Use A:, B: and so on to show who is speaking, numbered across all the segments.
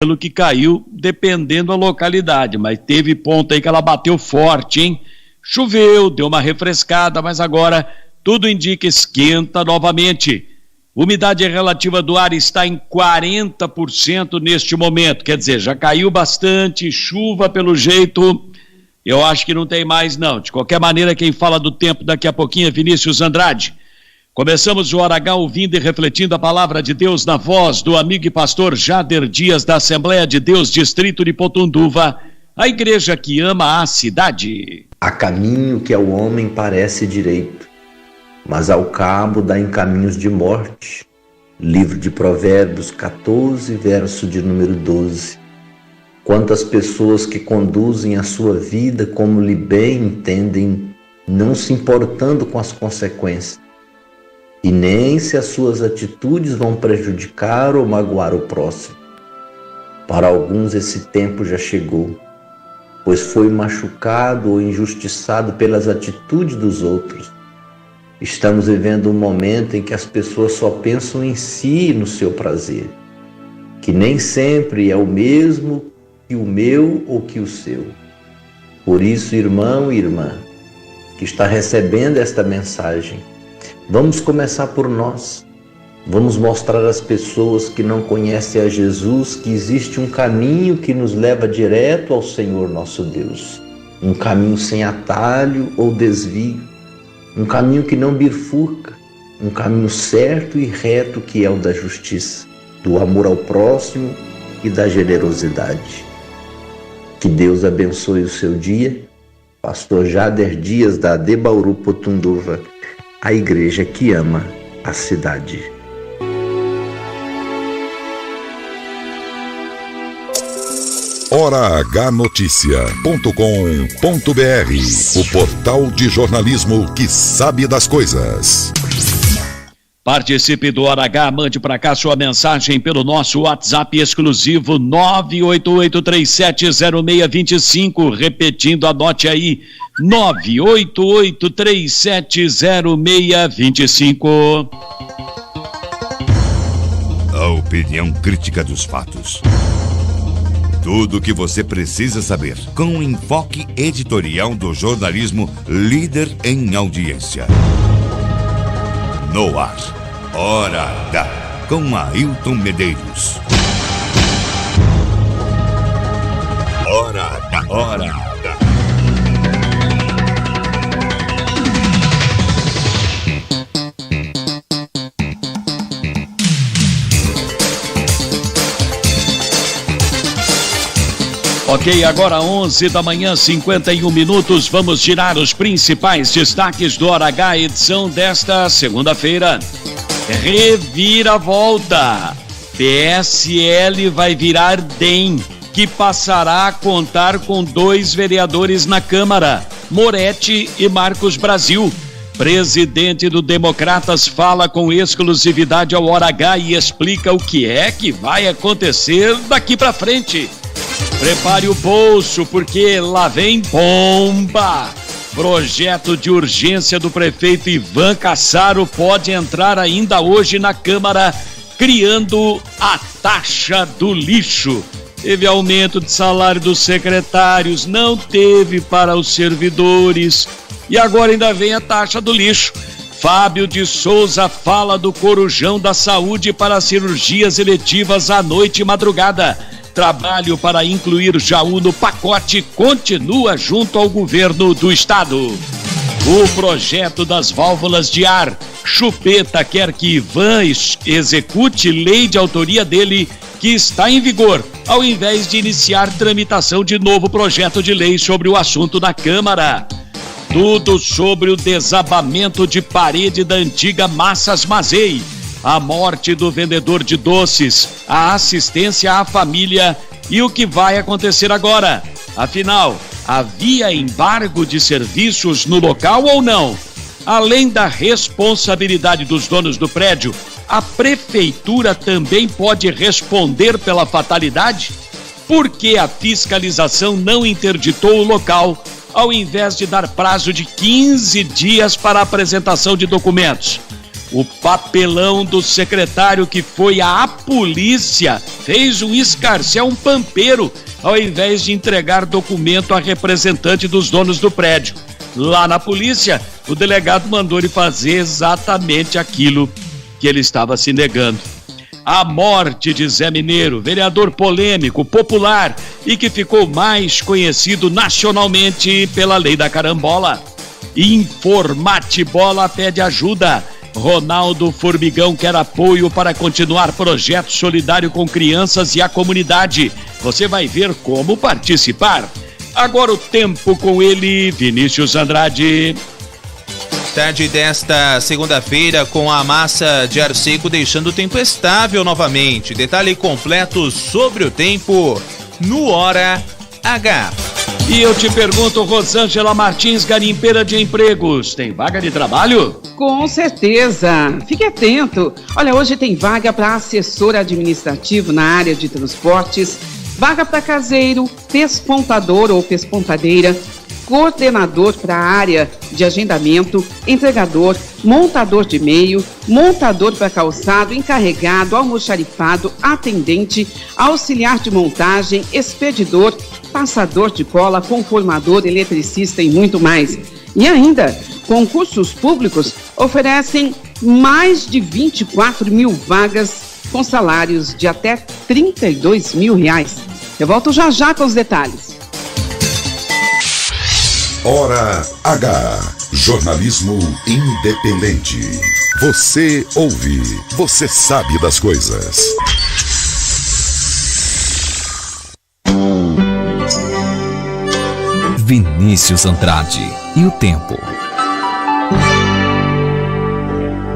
A: pelo que caiu, dependendo da localidade, mas teve ponto aí que ela bateu forte, hein? Choveu, deu uma refrescada, mas agora tudo indica esquenta novamente. Umidade relativa do ar está em 40% neste momento, quer dizer, já caiu bastante, chuva pelo jeito, eu acho que não tem mais não. De qualquer maneira, quem fala do tempo daqui a pouquinho é Vinícius Andrade. Começamos o Hora H ouvindo e refletindo a palavra de Deus na voz do amigo e pastor Jader Dias, da Assembleia de Deus, Distrito de Potunduva, a igreja que ama a cidade.
B: Há caminho que ao homem parece direito, mas ao cabo dá em caminhos de morte. Livro de Provérbios 14, verso de número 12. Quantas pessoas que conduzem a sua vida como lhe bem entendem, não se importando com as consequências, e nem se as suas atitudes vão prejudicar ou magoar o próximo. Para alguns esse tempo já chegou, pois foi machucado ou injustiçado pelas atitudes dos outros. Estamos vivendo um momento em que as pessoas só pensam em si e no seu prazer, que nem sempre é o mesmo que o meu ou que o seu. Por isso, irmão e irmã, que está recebendo esta mensagem, vamos começar por nós. Vamos mostrar às pessoas que não conhecem a Jesus que existe um caminho que nos leva direto ao Senhor nosso Deus. Um caminho sem atalho ou desvio. Um caminho que não bifurca. Um caminho certo e reto que é o da justiça, do amor ao próximo e da generosidade. Que Deus abençoe o seu dia. Pastor Jader Dias, da AD Bauru, Potunduva, a igreja que ama a cidade.
C: HoraHNoticia.com.br, o portal de jornalismo que sabe das coisas.
A: Participe do Hora H, mande para cá sua mensagem pelo nosso WhatsApp exclusivo 988370625, repetindo, anote aí, 988370625.
D: A opinião crítica dos fatos. Tudo o que você precisa saber, com o enfoque editorial do jornalismo líder em audiência. No ar, Hora H, com Ailton Medeiros. Hora H, Hora H.
A: Ok, agora 11 da manhã, 51 minutos, vamos girar os principais destaques do Hora H, edição desta segunda-feira. Reviravolta, PSL vai virar DEM, que passará a contar com 2 vereadores na Câmara, Moretti e Marcos Brasil. Presidente do Democratas fala com exclusividade ao Hora H e explica o que é que vai acontecer daqui para frente. Prepare o bolso, porque lá vem bomba! Projeto de urgência do prefeito Ivan Cassaro pode entrar ainda hoje na Câmara, criando a taxa do lixo. Teve aumento de salário dos secretários, não teve para os servidores. E agora ainda vem a taxa do lixo. Fábio de Souza fala do Corujão da Saúde para cirurgias eletivas à noite e madrugada. Trabalho para incluir Jaú no pacote continua junto ao governo do estado. O projeto das válvulas de ar. Chupeta quer que Ivan execute lei de autoria dele que está em vigor, ao invés de iniciar tramitação de novo projeto de lei sobre o assunto na Câmara. Tudo sobre o desabamento de parede da antiga Massas Mazei. A morte do vendedor de doces, a assistência à família e o que vai acontecer agora. Afinal, havia embargo de serviços no local ou não? Além da responsabilidade dos donos do prédio, a prefeitura também pode responder pela fatalidade? Por que a fiscalização não interditou o local, ao invés de dar prazo de 15 dias para a apresentação de documentos? O papelão do secretário que foi à polícia fez um escarcéu, um pampeiro, ao invés de entregar documento a representante dos donos do prédio. Lá na polícia, o delegado mandou ele fazer exatamente aquilo que ele estava se negando. A morte de Zé Mineiro, vereador polêmico, popular e que ficou mais conhecido nacionalmente pela lei da carambola. Informate Bola pede ajuda. Ronaldo Formigão quer apoio para continuar projeto solidário com crianças e a comunidade. Você vai ver como participar. Agora o tempo com ele, Vinícius Andrade.
E: Tarde desta segunda-feira com a massa de ar seco deixando o tempo estável novamente. Detalhe completo sobre o tempo no Hora H.
A: E eu te pergunto, Rosângela Martins, garimpeira de empregos, tem vaga de trabalho?
F: Com certeza, fique atento. Olha, hoje tem vaga para assessor administrativo na área de transportes, vaga para caseiro, pespontador ou pespontadeira, coordenador para a área de agendamento, entregador, montador de e-mail, montador para calçado, encarregado, almoxarifado, atendente, auxiliar de montagem, expedidor, passador de cola, conformador, eletricista e muito mais. E ainda, concursos públicos oferecem mais de 24 mil vagas com salários de até R$32 mil. Eu volto já com os detalhes.
C: Hora H. Jornalismo independente. Você ouve, você sabe das coisas.
G: Vinícius Andrade e o tempo.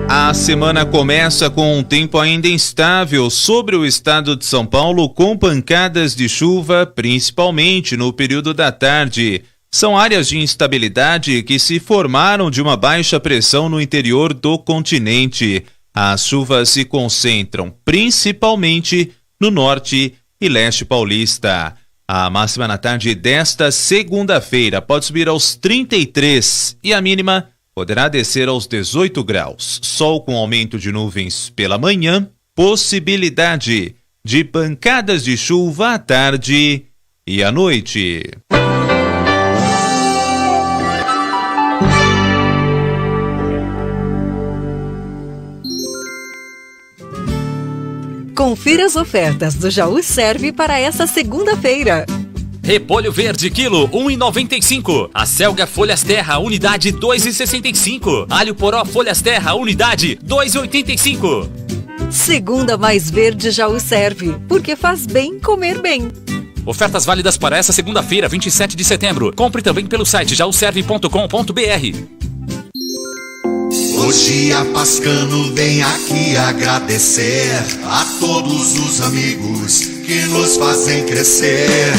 E: A semana começa com um tempo ainda instável sobre o estado de São Paulo, com pancadas de chuva, principalmente no período da tarde. São áreas de instabilidade que se formaram de uma baixa pressão no interior do continente. As chuvas se concentram principalmente no norte e leste paulista. A máxima na tarde desta segunda-feira pode subir aos 33 e a mínima poderá descer aos 18 graus. Sol com aumento de nuvens pela manhã, possibilidade de pancadas de chuva à tarde e à noite.
H: Confira as ofertas do Jaú Serve para essa segunda-feira.
I: Repolho verde, quilo, 1,95. Acelga folhas terra, unidade, 2,65. Alho poró folhas terra, unidade, 2,85.
H: Segunda mais verde Jaú Serve, porque faz bem comer bem.
I: Ofertas válidas para essa segunda-feira, 27 de setembro. Compre também pelo site jauserve.com.br.
J: Hoje a Pascano vem aqui agradecer a todos os amigos que nos fazem crescer.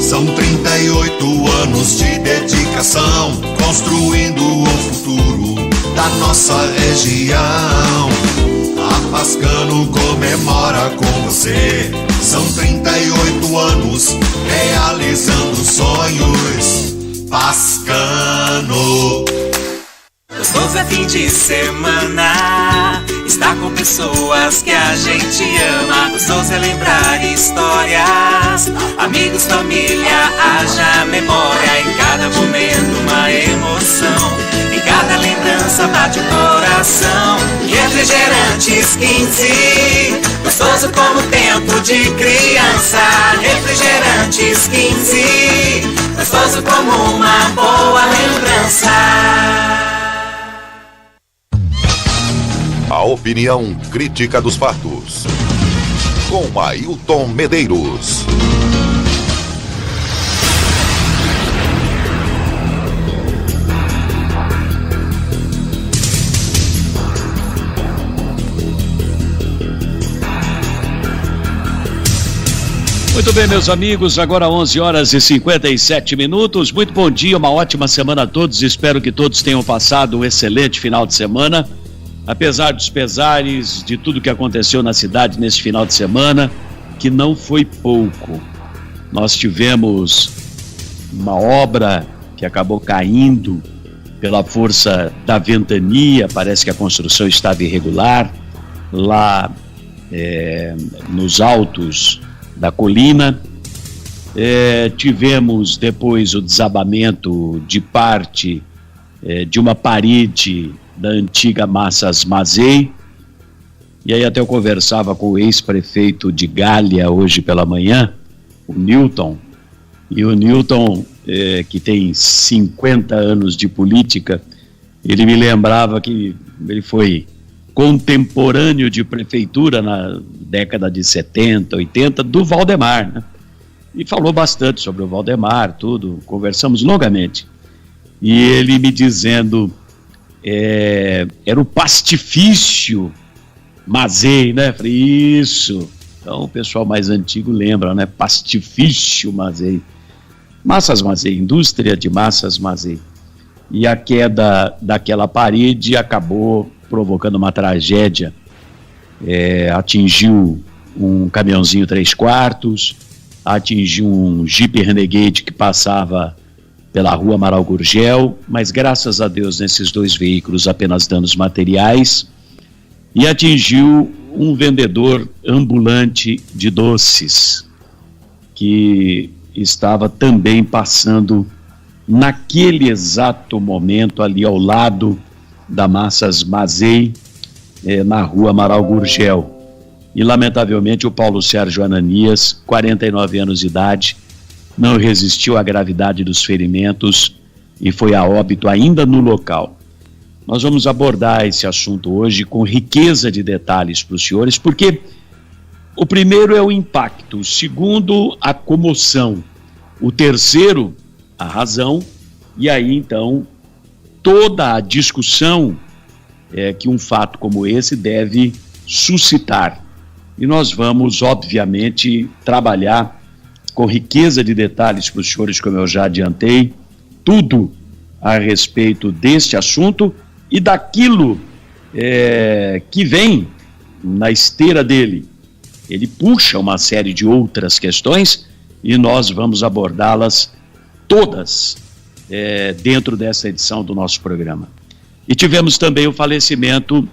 J: São 38 anos de dedicação, construindo o futuro da nossa região. A Pascano comemora com você. São 38 anos realizando sonhos. Pascano.
K: Gostoso é fim de semana, estar com pessoas que a gente ama. Gostoso é lembrar histórias, amigos, família, haja memória. Em cada momento uma emoção, em cada lembrança bate o coração. Refrigerantes 15, gostoso como tempo de criança. Refrigerantes 15, gostoso como uma boa lembrança.
C: A opinião crítica dos fatos, com Ailton Medeiros.
A: Muito bem, meus amigos, agora 11 horas e 57 minutos. Muito bom dia, uma ótima semana a todos. Espero que todos tenham passado um excelente final de semana. Apesar dos pesares de tudo que aconteceu na cidade nesse final de semana, que não foi pouco. Nós tivemos uma obra que acabou caindo pela força da ventania, parece que a construção estava irregular, lá nos altos da colina. Tivemos depois o desabamento de parte de uma parede da antiga Massas Mazei, e aí até eu conversava com o ex-prefeito de Gália hoje pela manhã, o Newton, e o Newton, que tem 50 anos de política, ele me lembrava que ele foi contemporâneo de prefeitura na década de 70, 80, do Valdemar, né? E falou bastante sobre o Valdemar, tudo, conversamos longamente. E ele me dizendo, era o pastifício Mazei, né? Falei, isso. Então o pessoal mais antigo lembra, né? Pastifício Mazei. Massas Mazei, indústria de Massas Mazei. E a queda daquela parede acabou provocando uma tragédia. Atingiu um caminhãozinho 3/4, atingiu um Jeep Renegade que passava pela rua Amaral Gurgel, mas graças a Deus nesses 2 veículos apenas danos materiais, e atingiu um vendedor ambulante de doces, que estava também passando naquele exato momento ali ao lado da Massas Mazei, na rua Amaral Gurgel. E lamentavelmente o Paulo Sérgio Ananias, 49 anos de idade, não resistiu à gravidade dos ferimentos e foi a óbito ainda no local. Nós vamos abordar esse assunto hoje com riqueza de detalhes para os senhores, porque o primeiro é o impacto, o segundo, a comoção, o terceiro, a razão, e aí então toda a discussão que um fato como esse deve suscitar. E nós vamos, obviamente, trabalhar com riqueza de detalhes para os senhores, como eu já adiantei, tudo a respeito deste assunto e daquilo que vem na esteira dele. Ele puxa uma série de outras questões e nós vamos abordá-las todas dentro dessa edição do nosso programa. E tivemos também o falecimento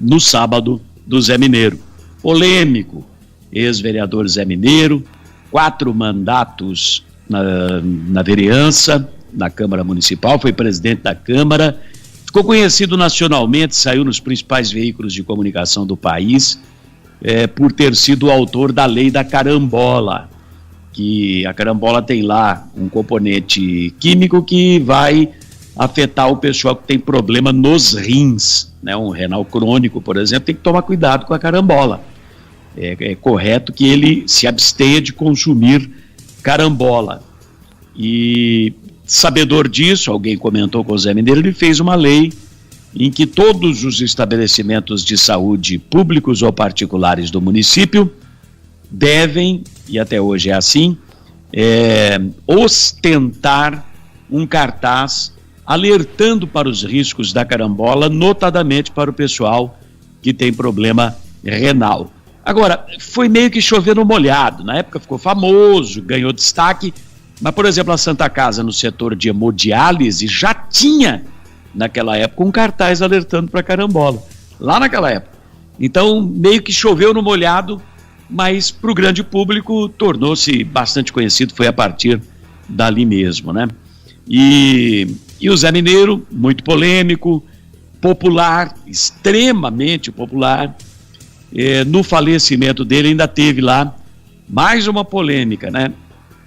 A: no sábado do Zé Mineiro, polêmico, ex-vereador Zé Mineiro, 4 mandatos na vereança, na Câmara Municipal, foi presidente da Câmara, ficou conhecido nacionalmente, saiu nos principais veículos de comunicação do país, por ter sido o autor da lei da carambola, que a carambola tem lá um componente químico que vai afetar o pessoal que tem problema nos rins, né? Um renal crônico, por exemplo, tem que tomar cuidado com a carambola. É correto que ele se abstenha de consumir carambola. E, sabedor disso, alguém comentou com o Zé Mineiro, ele fez uma lei em que todos os estabelecimentos de saúde públicos ou particulares do município devem, e até hoje é assim, ostentar um cartaz alertando para os riscos da carambola, notadamente para o pessoal que tem problema renal. Agora, foi meio que chover no molhado, na época ficou famoso, ganhou destaque, mas, por exemplo, a Santa Casa, no setor de hemodiálise, já tinha, naquela época, um cartaz alertando para carambola, lá naquela época. Então, meio que choveu no molhado, mas para o grande público tornou-se bastante conhecido, foi a partir dali mesmo, né? E o Zé Mineiro, muito polêmico, popular, extremamente popular. No falecimento dele ainda teve lá mais uma polêmica, né?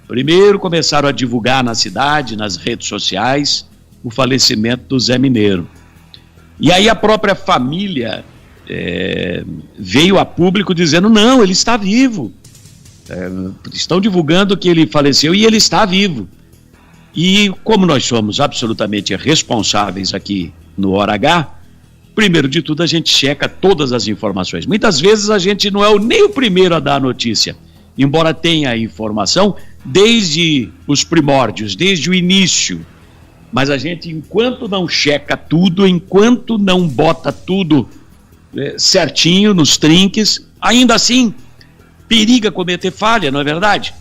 A: Primeiro começaram a divulgar na cidade, nas redes sociais, o falecimento do Zé Mineiro. E aí a própria família veio a público dizendo, não, ele está vivo. Estão divulgando que ele faleceu e ele está vivo. E como nós somos absolutamente responsáveis aqui no Hora H, primeiro de tudo a gente checa todas as informações. Muitas vezes a gente não é nem o primeiro a dar a notícia, embora tenha a informação desde os primórdios, desde o início. Mas a gente, enquanto não checa tudo, enquanto não bota tudo certinho nos trinques, ainda assim periga cometer falha, não é verdade?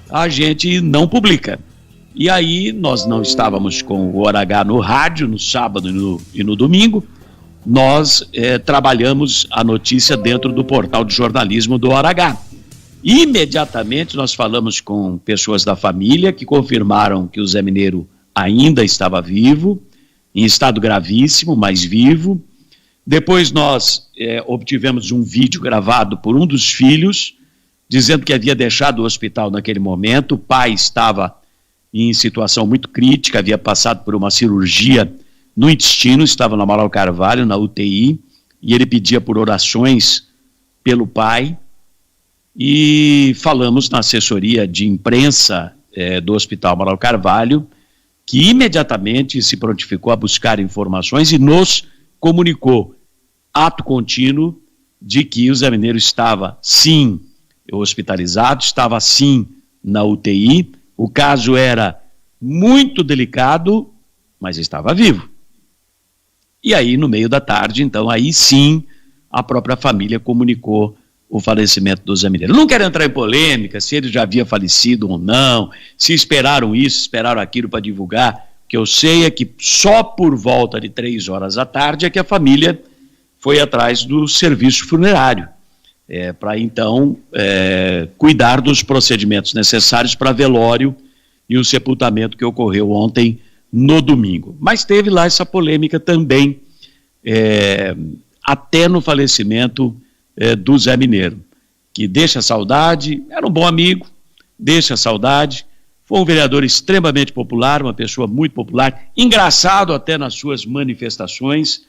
A: A gente não publica. E aí nós não estávamos com o Hora H no rádio, no sábado e no domingo. Nós trabalhamos a notícia dentro do portal de jornalismo do Hora H. Imediatamente nós falamos com pessoas da família que confirmaram que o Zé Mineiro ainda estava vivo, em estado gravíssimo, mas vivo. Depois nós obtivemos um vídeo gravado por um dos filhos, dizendo que havia deixado o hospital naquele momento. O pai estava em situação muito crítica, havia passado por uma cirurgia no intestino, estava no Amaral Carvalho, na UTI, e ele pedia por orações pelo pai. E falamos na assessoria de imprensa do Hospital Amaral Carvalho, que imediatamente se prontificou a buscar informações e nos comunicou, ato contínuo, de que o Zé Mineiro estava, sim, hospitalizado, estava, sim, na UTI. O caso era muito delicado, mas estava vivo. E aí, no meio da tarde, então, aí sim, a própria família comunicou o falecimento do Zé Mineiro. Não quero entrar em polêmica, se ele já havia falecido ou não, se esperaram isso, esperaram aquilo para divulgar. O que eu sei é que só por volta de 3 horas da tarde é que a família foi atrás do serviço funerário, para então cuidar dos procedimentos necessários para velório e o sepultamento que ocorreu ontem no domingo. Mas teve lá essa polêmica também, até no falecimento do Zé Mineiro, que deixa saudade, era um bom amigo, deixa saudade, foi um vereador extremamente popular, uma pessoa muito popular, engraçado até nas suas manifestações,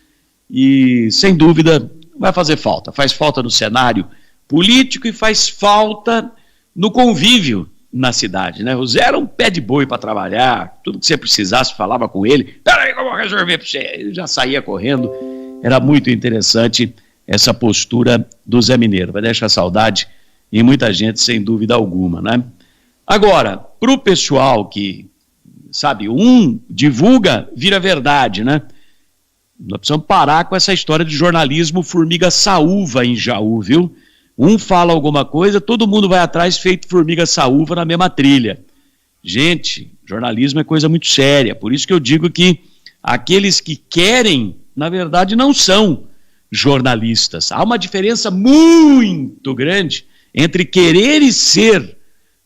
A: e sem dúvida vai fazer falta, faz falta no cenário político e faz falta no convívio na cidade, né? O Zé era um pé de boi para trabalhar, tudo que você precisasse falava com ele, peraí que eu vou resolver para você, ele já saía correndo. Era muito interessante essa postura do Zé Mineiro, vai deixar saudade em muita gente, sem dúvida alguma, né? Agora, para o pessoal que, sabe, divulga, vira verdade, né? Nós precisamos parar com essa história de jornalismo formiga saúva em Jaú, viu? Um fala alguma coisa, todo mundo vai atrás feito formiga saúva na mesma trilha. Gente, jornalismo é coisa muito séria, por isso que eu digo que aqueles que querem, na verdade, não são jornalistas. Há uma diferença muito grande entre querer e ser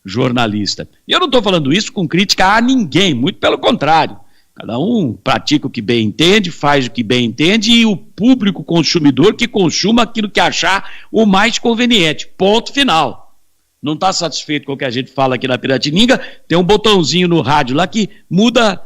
A: jornalista. E eu não estou falando isso com crítica a ninguém, muito pelo contrário. Cada um pratica o que bem entende, faz o que bem entende, e o público consumidor que consuma aquilo que achar o mais conveniente. Ponto final. Não está satisfeito com o que a gente fala aqui na Piratininga, tem um botãozinho no rádio lá que muda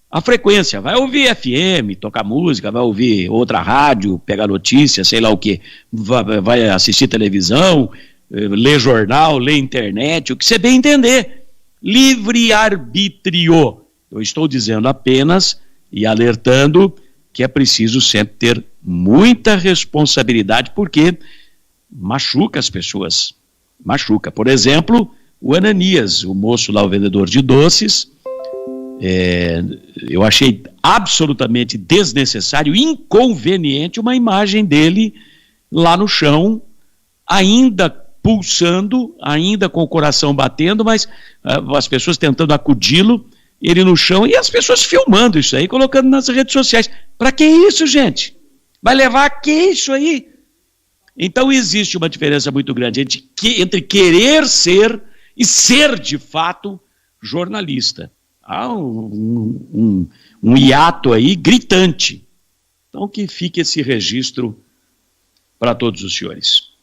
A: a frequência. Vai ouvir FM, tocar música, vai ouvir outra rádio, pegar notícia, sei lá o quê. Vai assistir televisão, ler jornal, ler internet, o que você bem entender. Livre-arbítrio. Eu estou dizendo apenas e alertando que é preciso sempre ter muita responsabilidade, porque machuca as pessoas. Machuca. Por exemplo, o Ananias, o moço lá, o vendedor de doces, eu achei absolutamente desnecessário, inconveniente, uma imagem dele lá no chão, ainda pulsando, ainda com o coração batendo, mas as pessoas tentando acudi-lo, ele no chão, e as pessoas filmando isso aí, colocando nas redes sociais. Para que isso, gente? Vai levar a que isso aí? Então existe uma diferença muito grande entre querer ser e ser de fato jornalista. Há um hiato aí gritante. Então que fique esse registro para todos os senhores.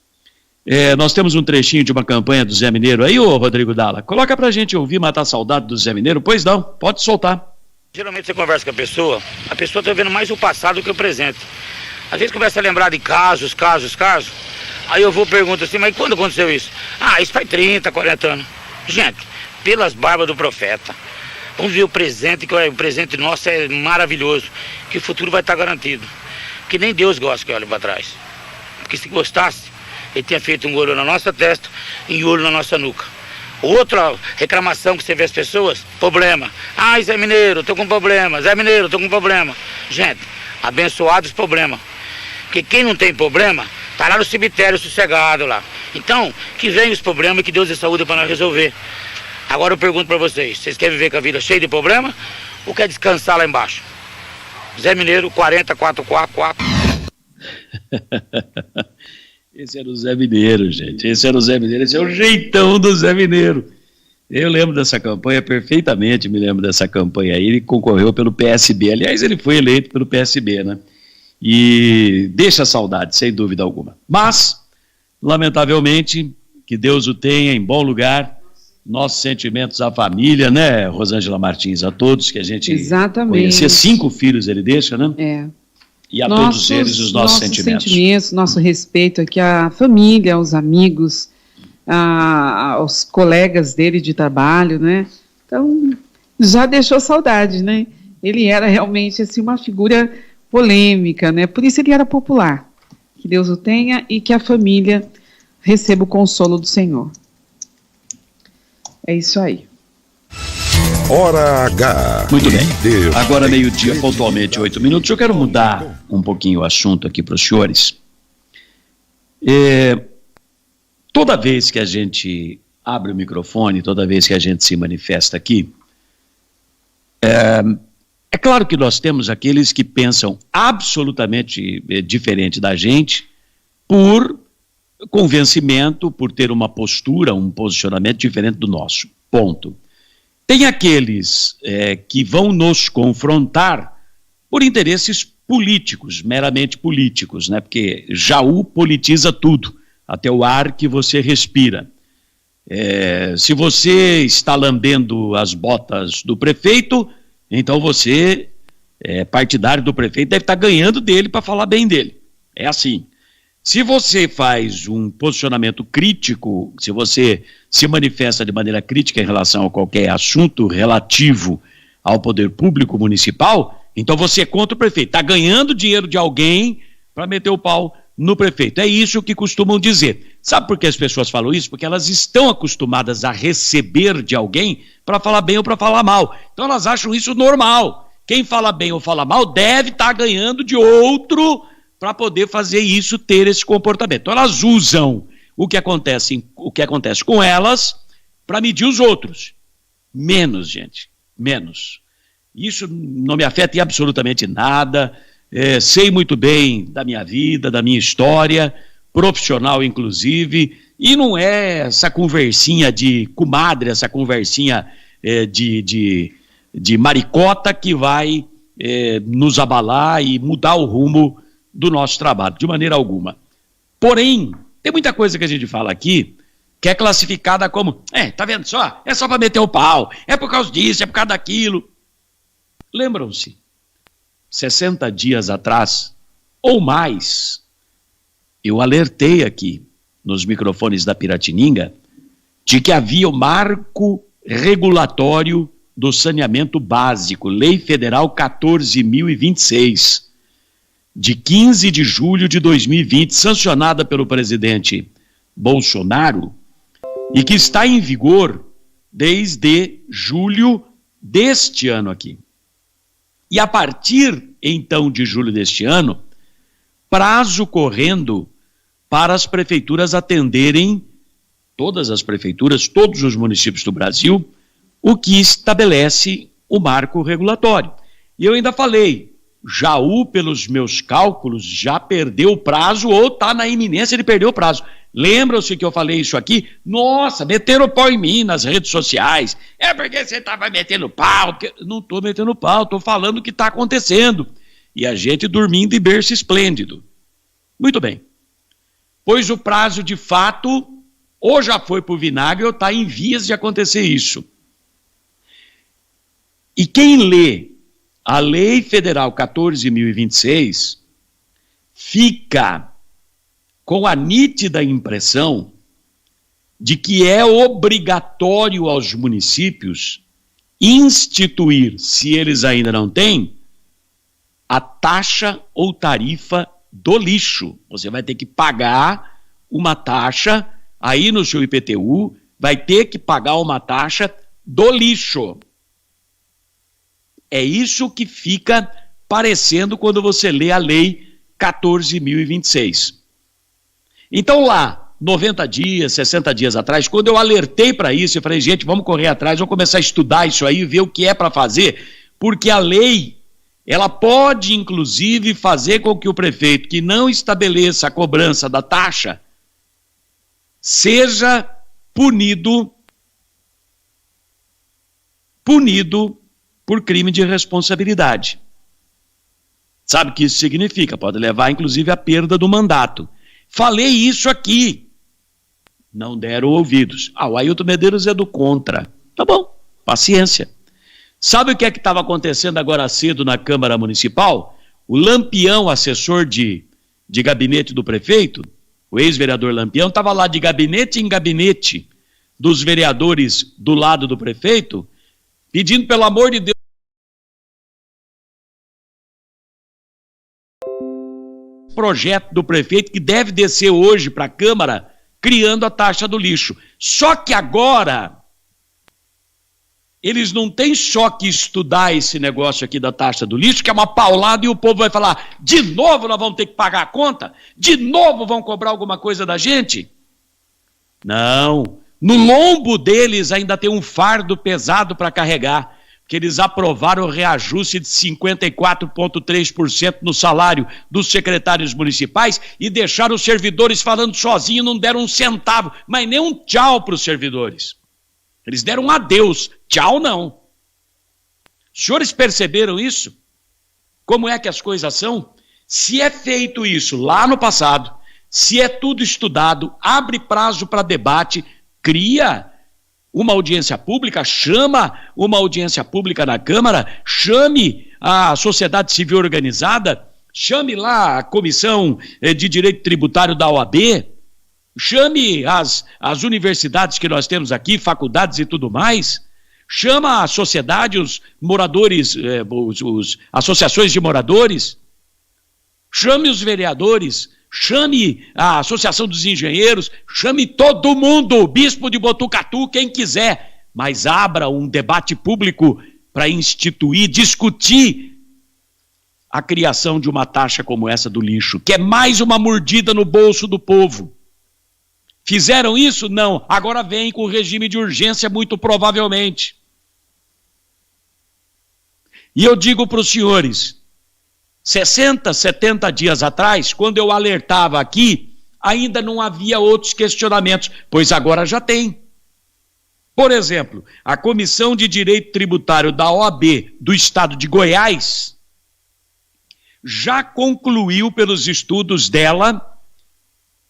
A: Nós temos um trechinho de uma campanha do Zé Mineiro aí, ô Rodrigo Dalla. Coloca pra gente ouvir, matar a saudade do Zé Mineiro. Pois não, pode soltar.
L: Geralmente você conversa com a pessoa tá vendo mais o passado do que o presente. Às vezes começa a lembrar de casos, aí eu vou perguntar assim, mas quando aconteceu isso? Isso faz 30, 40 anos. Gente, pelas barbas do profeta, vamos ver o presente, que o presente nosso é maravilhoso, que o futuro vai estar garantido. Que nem Deus gosta que olhe para trás. Porque se gostasse, ele tinha feito um olho na nossa testa e um olho na nossa nuca. Outra reclamação que você vê as pessoas, problema. Zé Mineiro, tô com problema. Zé Mineiro, tô com problema. Gente, abençoado os problemas. Porque quem não tem problema, tá lá no cemitério sossegado lá. Então, que venham os problemas e que Deus dê saúde para nós resolver. Agora eu pergunto pra vocês querem viver com a vida cheia de problema ou quer descansar lá embaixo? Zé Mineiro, 40444.
A: Esse era o Zé Mineiro, gente. Esse era o Zé Mineiro. Esse é o jeitão do Zé Mineiro. Eu lembro dessa campanha perfeitamente, me lembro dessa campanha aí. Ele concorreu pelo PSB. Aliás, ele foi eleito pelo PSB, né? E deixa saudade, sem dúvida alguma. Mas, lamentavelmente, que Deus o tenha em bom lugar. Nossos sentimentos à família, né, Rosângela Martins, a todos que a gente conhecia. 5 filhos ele deixa, né?
F: É.
A: E a todos eles os nossos sentimentos.
F: Nosso respeito aqui à família, aos amigos, aos colegas dele de trabalho, né? Então, já deixou saudade, né? Ele era realmente assim, uma figura polêmica, né? Por isso ele era popular. Que Deus o tenha e que a família receba o consolo do Senhor. É isso aí.
C: Hora H.
A: Muito bem. Agora meio-dia, pontualmente 8 minutos. Eu quero mudar um pouquinho o assunto aqui para os senhores. Toda vez que a gente abre o microfone, toda vez que a gente se manifesta aqui, é claro que nós temos aqueles que pensam absolutamente diferente da gente por convencimento, por ter uma postura, um posicionamento diferente do nosso. Ponto. Tem aqueles que vão nos confrontar por interesses políticos, meramente políticos, né? Porque Jaú politiza tudo, até o ar que você respira. Se você está lambendo as botas do prefeito, então você, partidário do prefeito, deve estar ganhando dele para falar bem dele. É assim. Se você faz um posicionamento crítico, se você se manifesta de maneira crítica em relação a qualquer assunto relativo ao poder público municipal, então você é contra o prefeito. Está ganhando dinheiro de alguém para meter o pau no prefeito. É isso que costumam dizer. Sabe por que as pessoas falam isso? Porque elas estão acostumadas a receber de alguém para falar bem ou para falar mal. Então elas acham isso normal. Quem fala bem ou fala mal deve estar ganhando de outro para poder fazer isso, ter esse comportamento. Então elas usam o que acontece com elas para medir os outros. Menos, gente, menos. Isso não me afeta em absolutamente nada, sei muito bem da minha vida, da minha história, profissional inclusive, e não é essa conversinha de comadre, essa conversinha de maricota que vai nos abalar e mudar o rumo do nosso trabalho, de maneira alguma. Porém, tem muita coisa que a gente fala aqui que é classificada como, tá vendo só? É só para meter o pau, é por causa disso, é por causa daquilo. Lembram-se, 60 dias atrás, ou mais, eu alertei aqui, nos microfones da Piratininga, de que havia o marco regulatório do saneamento básico, Lei Federal 14.026, de 15 de julho de 2020, sancionada pelo presidente Bolsonaro, e que está em vigor desde julho deste ano aqui. E a partir, então, de julho deste ano, prazo correndo para as prefeituras atenderem, todas as prefeituras, todos os municípios do Brasil, o que estabelece o marco regulatório. E eu ainda falei, Jaú, pelos meus cálculos, já perdeu o prazo ou está na iminência de perder o prazo. Lembram-se que eu falei isso aqui? Nossa, meteram o pau em mim nas redes sociais. É porque você estava metendo pau. Não estou metendo pau, estou falando o que está acontecendo. E a gente dormindo em berço esplêndido. Muito bem. Pois o prazo, de fato, ou já foi para o vinagre ou está em vias de acontecer isso. E quem lê a Lei Federal 14.026 fica com a nítida impressão de que é obrigatório aos municípios instituir, se eles ainda não têm, a taxa ou tarifa do lixo. Você vai ter que pagar uma taxa, aí no seu IPTU, vai ter que pagar uma taxa do lixo. É isso que fica parecendo quando você lê a Lei 14.026. Então lá, 90 dias, 60 dias atrás, quando eu alertei para isso, eu falei, gente, vamos correr atrás, vamos começar a estudar isso aí, ver o que é para fazer, porque a lei, ela pode, inclusive, fazer com que o prefeito que não estabeleça a cobrança da taxa seja punido por crime de responsabilidade. Sabe o que isso significa? Pode levar, inclusive, à perda do mandato. Falei isso aqui. Não deram ouvidos. O Ailton Medeiros é do contra. Tá bom, paciência. Sabe o que é que estava acontecendo agora cedo na Câmara Municipal? O Lampião, assessor de gabinete do prefeito, o ex-vereador Lampião, estava lá de gabinete em gabinete dos vereadores do lado do prefeito, pedindo, pelo amor de Deus, projeto do prefeito que deve descer hoje para a Câmara, criando a taxa do lixo. Só que agora, eles não têm só que estudar esse negócio aqui da taxa do lixo, que é uma paulada, e o povo vai falar, de novo nós vamos ter que pagar a conta? De novo vão cobrar alguma coisa da gente? Não. No lombo deles ainda tem um fardo pesado para carregar, que eles aprovaram o reajuste de 54,3% no salário dos secretários municipais e deixaram os servidores falando sozinhos, não deram um centavo, mas nem um tchau para os servidores. Eles deram um adeus, tchau não. Os senhores perceberam isso? Como é que as coisas são? Se é feito isso lá no passado, se é tudo estudado, abre prazo para debate, cria uma audiência pública, chama uma audiência pública na Câmara, chame a sociedade civil organizada, chame lá a Comissão de Direito Tributário da OAB, chame as universidades que nós temos aqui, faculdades e tudo mais, chama a sociedade, os moradores, as associações de moradores, chame os vereadores, chame a Associação dos Engenheiros, chame todo mundo, o Bispo de Botucatu, quem quiser, mas abra um debate público para instituir, discutir a criação de uma taxa como essa do lixo, que é mais uma mordida no bolso do povo. Fizeram isso? Não. Agora vem com regime de urgência, muito provavelmente. E eu digo para os senhores, 60, 70 dias atrás, quando eu alertava aqui, ainda não havia outros questionamentos, pois agora já tem. Por exemplo, a Comissão de Direito Tributário da OAB do Estado de Goiás já concluiu pelos estudos dela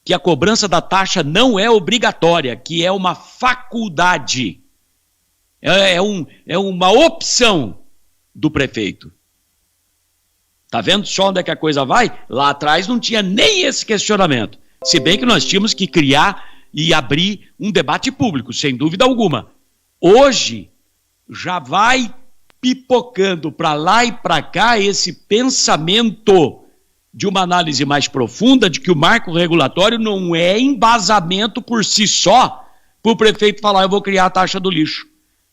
A: que a cobrança da taxa não é obrigatória, que é uma faculdade, é uma opção do prefeito. Tá vendo só onde é que a coisa vai? Lá atrás não tinha nem esse questionamento. Se bem que nós tínhamos que criar e abrir um debate público, sem dúvida alguma. Hoje, já vai pipocando para lá e para cá esse pensamento de uma análise mais profunda de que o marco regulatório não é embasamento por si só para o prefeito falar, eu vou criar a taxa do lixo.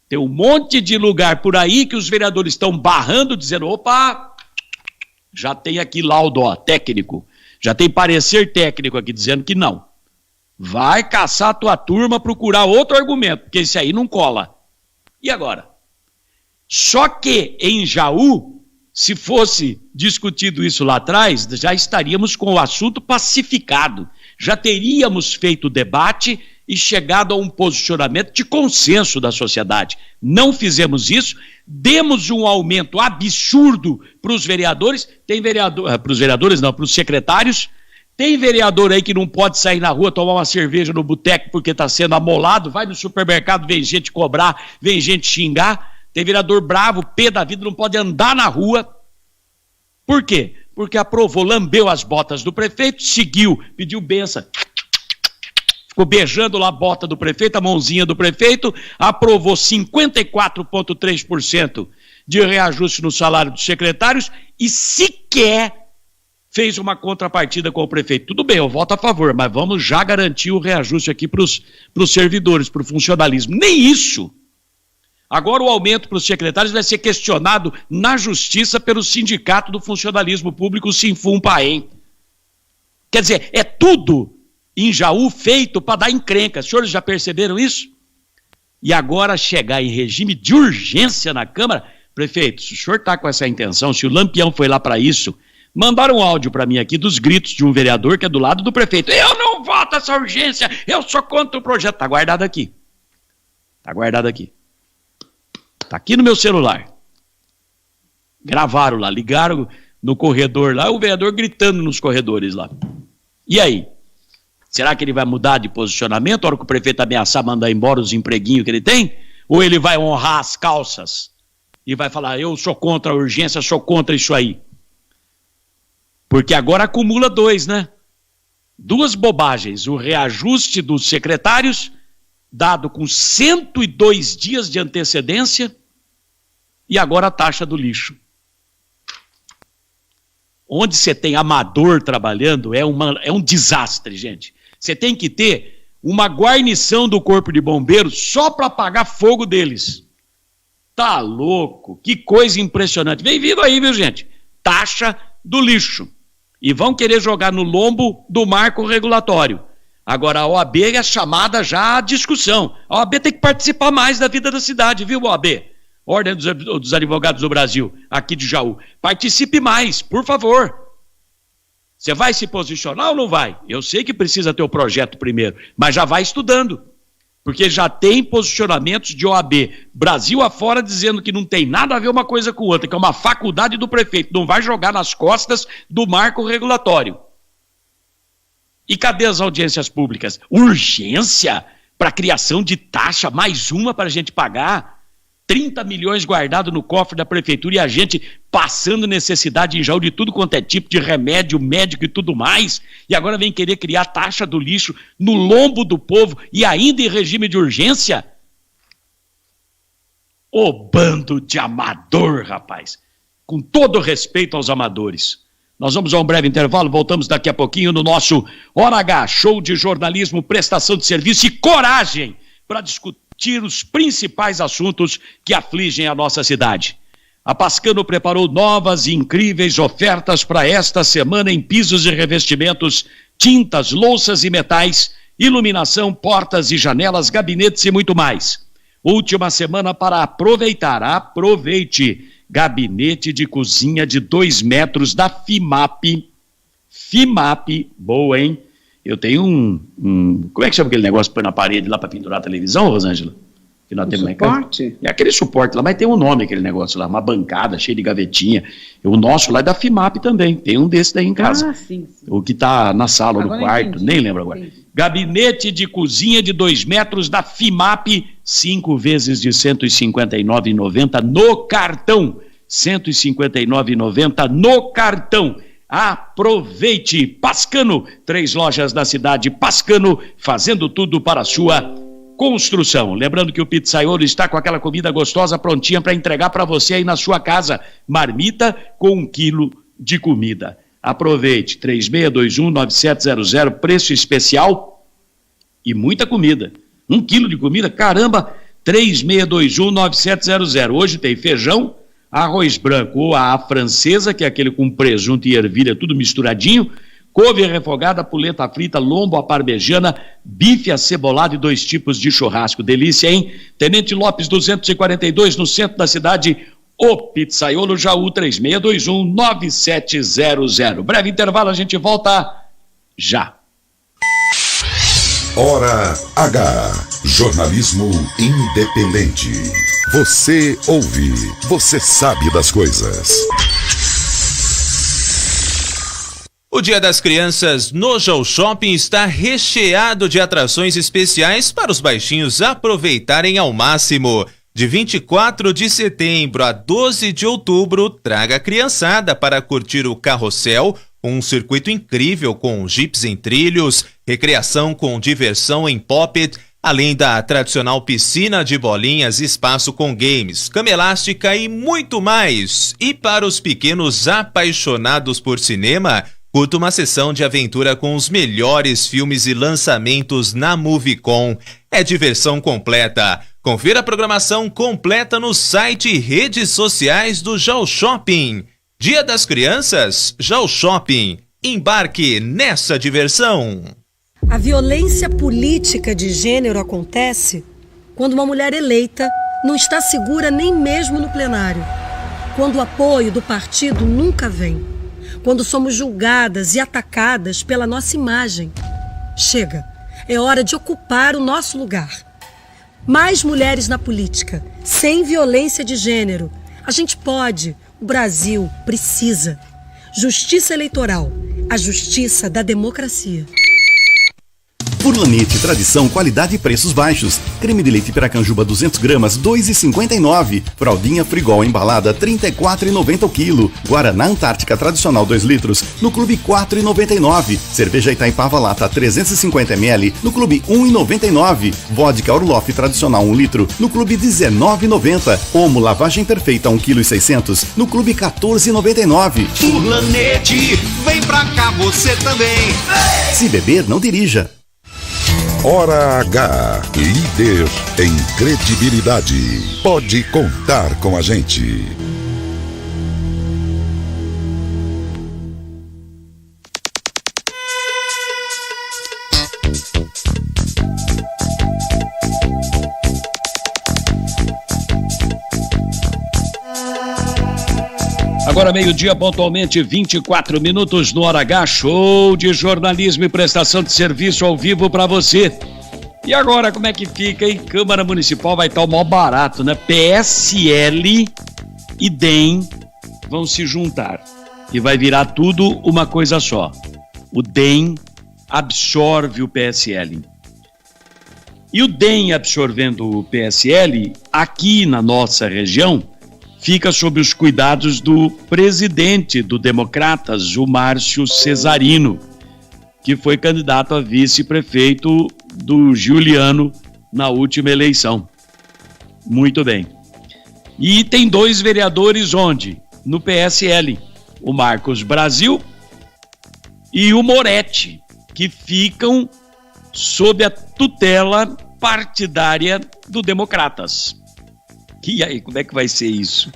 A: Tem um monte de lugar por aí que os vereadores estão barrando, dizendo, opa, já tem aqui laudo técnico, já tem parecer técnico aqui dizendo que não. Vai caçar a tua turma, procurar outro argumento, porque esse aí não cola. E agora? Só que em Jaú, se fosse discutido isso lá atrás, já estaríamos com o assunto pacificado. Já teríamos feito o debate e chegado a um posicionamento de consenso da sociedade. Não fizemos isso, demos um aumento absurdo para os vereadores, para os vereadores não, para os secretários. Tem vereador aí que não pode sair na rua tomar uma cerveja no boteco porque está sendo amolado, vai no supermercado, vem gente cobrar, vem gente xingar. Tem vereador bravo, pé da vida, não pode andar na rua. Por quê? Porque aprovou, lambeu as botas do prefeito, seguiu, pediu benção, ficou beijando lá a bota do prefeito, a mãozinha do prefeito, aprovou 54,3% de reajuste no salário dos secretários e sequer fez uma contrapartida com o prefeito. Tudo bem, eu voto a favor, mas vamos já garantir o reajuste aqui para os servidores, para o funcionalismo. Nem isso. Agora o aumento para os secretários vai ser questionado na justiça pelo Sindicato do Funcionalismo Público, o Sinfum-Paem. Quer dizer, é tudo em Jaú feito para dar encrenca. Os senhores já perceberam isso? E agora chegar em regime de urgência na Câmara, prefeito, se o senhor está com essa intenção, se o Lampião foi lá para isso, mandaram um áudio para mim aqui dos gritos de um vereador que é do lado do prefeito. Eu não voto essa urgência, eu sou contra o projeto. Está guardado aqui. Está guardado aqui. Está aqui no meu celular. Gravaram lá, ligaram no corredor lá, o vereador gritando nos corredores lá. E aí? Será que ele vai mudar de posicionamento na hora que o prefeito ameaçar mandar embora os empreguinhos que ele tem? Ou ele vai honrar as calças e vai falar, eu sou contra a urgência, sou contra isso aí? Porque agora acumula dois, né? Duas bobagens. O reajuste dos secretários, dado com 102 dias de antecedência, e agora a taxa do lixo. Onde você tem amador trabalhando é um desastre, gente. Você tem que ter uma guarnição do Corpo de Bombeiros só para apagar fogo deles. Tá louco? Que coisa impressionante. Vem vindo aí, viu, gente? Taxa do lixo. E vão querer jogar no lombo do marco regulatório. Agora, a OAB é chamada já à discussão. A OAB tem que participar mais da vida da cidade, viu, OAB? Ordem dos Advogados do Brasil, aqui de Jaú. Participe mais, por favor. Você vai se posicionar ou não vai? Eu sei que precisa ter o projeto primeiro, mas já vai estudando. Porque já tem posicionamentos de OAB Brasil afora dizendo que não tem nada a ver uma coisa com outra, que é uma faculdade do prefeito, não vai jogar nas costas do marco regulatório. E cadê as audiências públicas? Urgência para criação de taxa, mais uma para a gente pagar? 30 milhões guardados no cofre da prefeitura e a gente passando necessidade em Jaú de tudo quanto é tipo de remédio, médico e tudo mais, e agora vem querer criar taxa do lixo no lombo do povo e ainda em regime de urgência? Ô bando de amador, rapaz! Com todo respeito aos amadores. Nós vamos a um breve intervalo, voltamos daqui a pouquinho no nosso Hora H, show de jornalismo, prestação de serviço e coragem para discutir os principais assuntos que afligem a nossa cidade. A Pascano preparou novas e incríveis ofertas para esta semana em pisos e revestimentos, tintas, louças e metais, iluminação, portas e janelas, gabinetes e muito mais. Última semana para aproveitar. Aproveite! Gabinete de cozinha de 2 metros da FIMAP. FIMAP, boa, hein? Eu tenho como é que chama aquele negócio que põe na parede lá para pendurar a televisão, Rosângela? Que nós temos
F: suporte?
A: É aquele suporte lá, mas tem um nome aquele negócio lá, uma bancada cheia de gavetinha. O nosso lá é da FIMAP também, tem um desse daí em casa.
F: Sim.
A: O que está na sala ou no quarto,
F: entendi.
A: nem lembro agora. Entendi. Gabinete de cozinha de 2 metros da FIMAP, 5 vezes de R$ 159,90 no cartão. R$ 159,90 no cartão. Aproveite! Pascano, 3 lojas da cidade. Pascano, fazendo tudo para a sua construção. Lembrando que o Pizzaiolo está com aquela comida gostosa prontinha para entregar para você aí na sua casa. Marmita com 1 quilo de comida. Aproveite, 3621-9700, preço especial e muita comida. 1 quilo de comida, caramba, 3621-9700. Hoje tem feijão, arroz branco ou a francesa, que é aquele com presunto e ervilha, tudo misturadinho, couve refogada, polenta frita, lombo à parmegiana, bife acebolado e 2 tipos de churrasco. Delícia, hein? Tenente Lopes 242, no centro da cidade, o Pizzaiolo, Jaú, 3621-9700. Breve intervalo, a gente volta já.
C: Hora H. Jornalismo independente. Você ouve, você sabe das coisas.
E: O Dia das Crianças no Jaú Shopping está recheado de atrações especiais para os baixinhos aproveitarem ao máximo. De 24 de setembro a 12 de outubro, traga a criançada para curtir o Carrossel, um circuito incrível com jipes em trilhos, recreação com diversão em poppet, além da tradicional piscina de bolinhas, espaço com games, cama elástica e muito mais. E para os pequenos apaixonados por cinema, curta uma sessão de aventura com os melhores filmes e lançamentos na Movicon. É diversão completa. Confira a programação completa no site e redes sociais do Jaú Shopping. Dia das Crianças, Jaú Shopping. Embarque nessa diversão.
M: A violência política de gênero acontece quando uma mulher eleita não está segura nem mesmo no plenário, quando o apoio do partido nunca vem, quando somos julgadas e atacadas pela nossa imagem. Chega, é hora de ocupar o nosso lugar. Mais mulheres na política, sem violência de gênero. A gente pode, o Brasil precisa. Justiça eleitoral, a justiça da democracia.
N: Furlanete, tradição, qualidade e preços baixos. Creme de leite Piracanjuba 200 gramas, 2,59. Fraldinha Frigol embalada, 34,90 o quilo. Guaraná Antártica tradicional 2 litros, no Clube 4,99. Cerveja Itaipava Lata 350 ml, no Clube 1,99. Vodka Orloff tradicional 1 litro, no Clube 19,90. Omo Lavagem Perfeita 1,6 kg, no Clube 14,99.
J: Furlanete, vem pra cá você também.
N: Se beber, não dirija.
C: Hora H, líder em credibilidade. Pode contar com a gente.
A: Agora meio-dia, pontualmente 24 minutos no Hora H, show de jornalismo e prestação de serviço ao vivo para você. E agora, como é que fica, hein? Câmara Municipal vai estar o maior barato, né? PSL e DEM vão se juntar e vai virar tudo uma coisa só. O DEM absorve o PSL. E o DEM absorvendo o PSL, aqui na nossa região, fica sob os cuidados do presidente do Democratas, o Márcio Cesarino, que foi candidato a vice-prefeito do Giuliano na última eleição. Muito bem. E tem 2 vereadores onde? No PSL, o Marcos Brasil e o Moretti, que ficam sob a tutela partidária do Democratas. E aí, como é que vai ser isso?